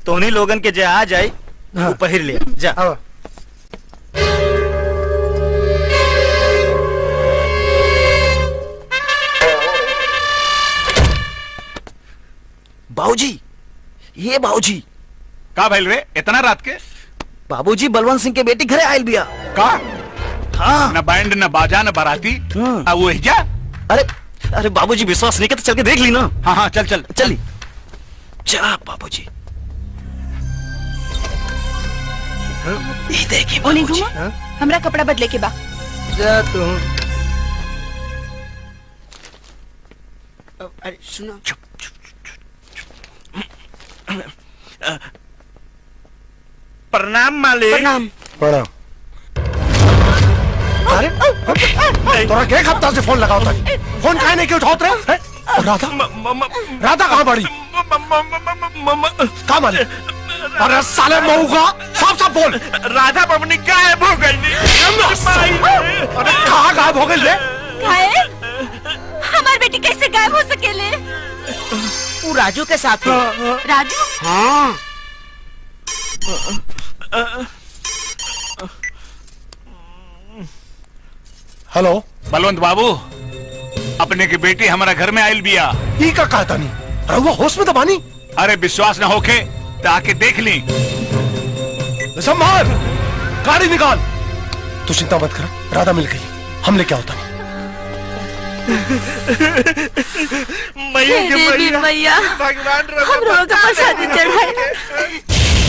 तो उन्हीं लोगन के जे आ जाए वो पहिर ले जा। बाबूजी, ये बाबूजी का भइल रे इतना रात के? बाबूजी बलवंत सिंह के बेटी घरे आयल बिया। का? हाँ। न बैंड न बाजा न बाराती, वो हिजा? अरे अरे बाबूजी विश्वास नहीं करते, चल के देख ली ना। हाँ हाँ चल चल चली जा बाबूजी। ये देखिए बोली घूमा, हमरा कपड़ा बदले के बा। जा तू। अरे सुनो, प्रणाम मालिक। प्रणाम। प्रणाम। अरे तोरा के हफ्ता से फोन लगाओ था, फोन काहे नहीं उठाओ रे? राधा राधा कहाँ बड़ी? कहाँ माली? अरे साले मऊगा, साफ साफ बोल। राधा बबनी गायब हो गई। अरे कहाँ गायब हो गई रे? गायब? हमारी बेटी कैसे गायब हो सकेले? वो राजू के साथ है। राजू? हाँ। हेलो बलवंत बाबू, अपने की बेटी हमारा घर में आयल बिया। ई का कहता नहीं, अरे वो होश में तो बानी। अरे विश्वास न होके तो आके देख ली। संभाल, गाड़ी निकाल। तू चिंता मत कर, राधा मिल गई, हम लेके आओ तनी। मैया भगवान भगवान हम लोग का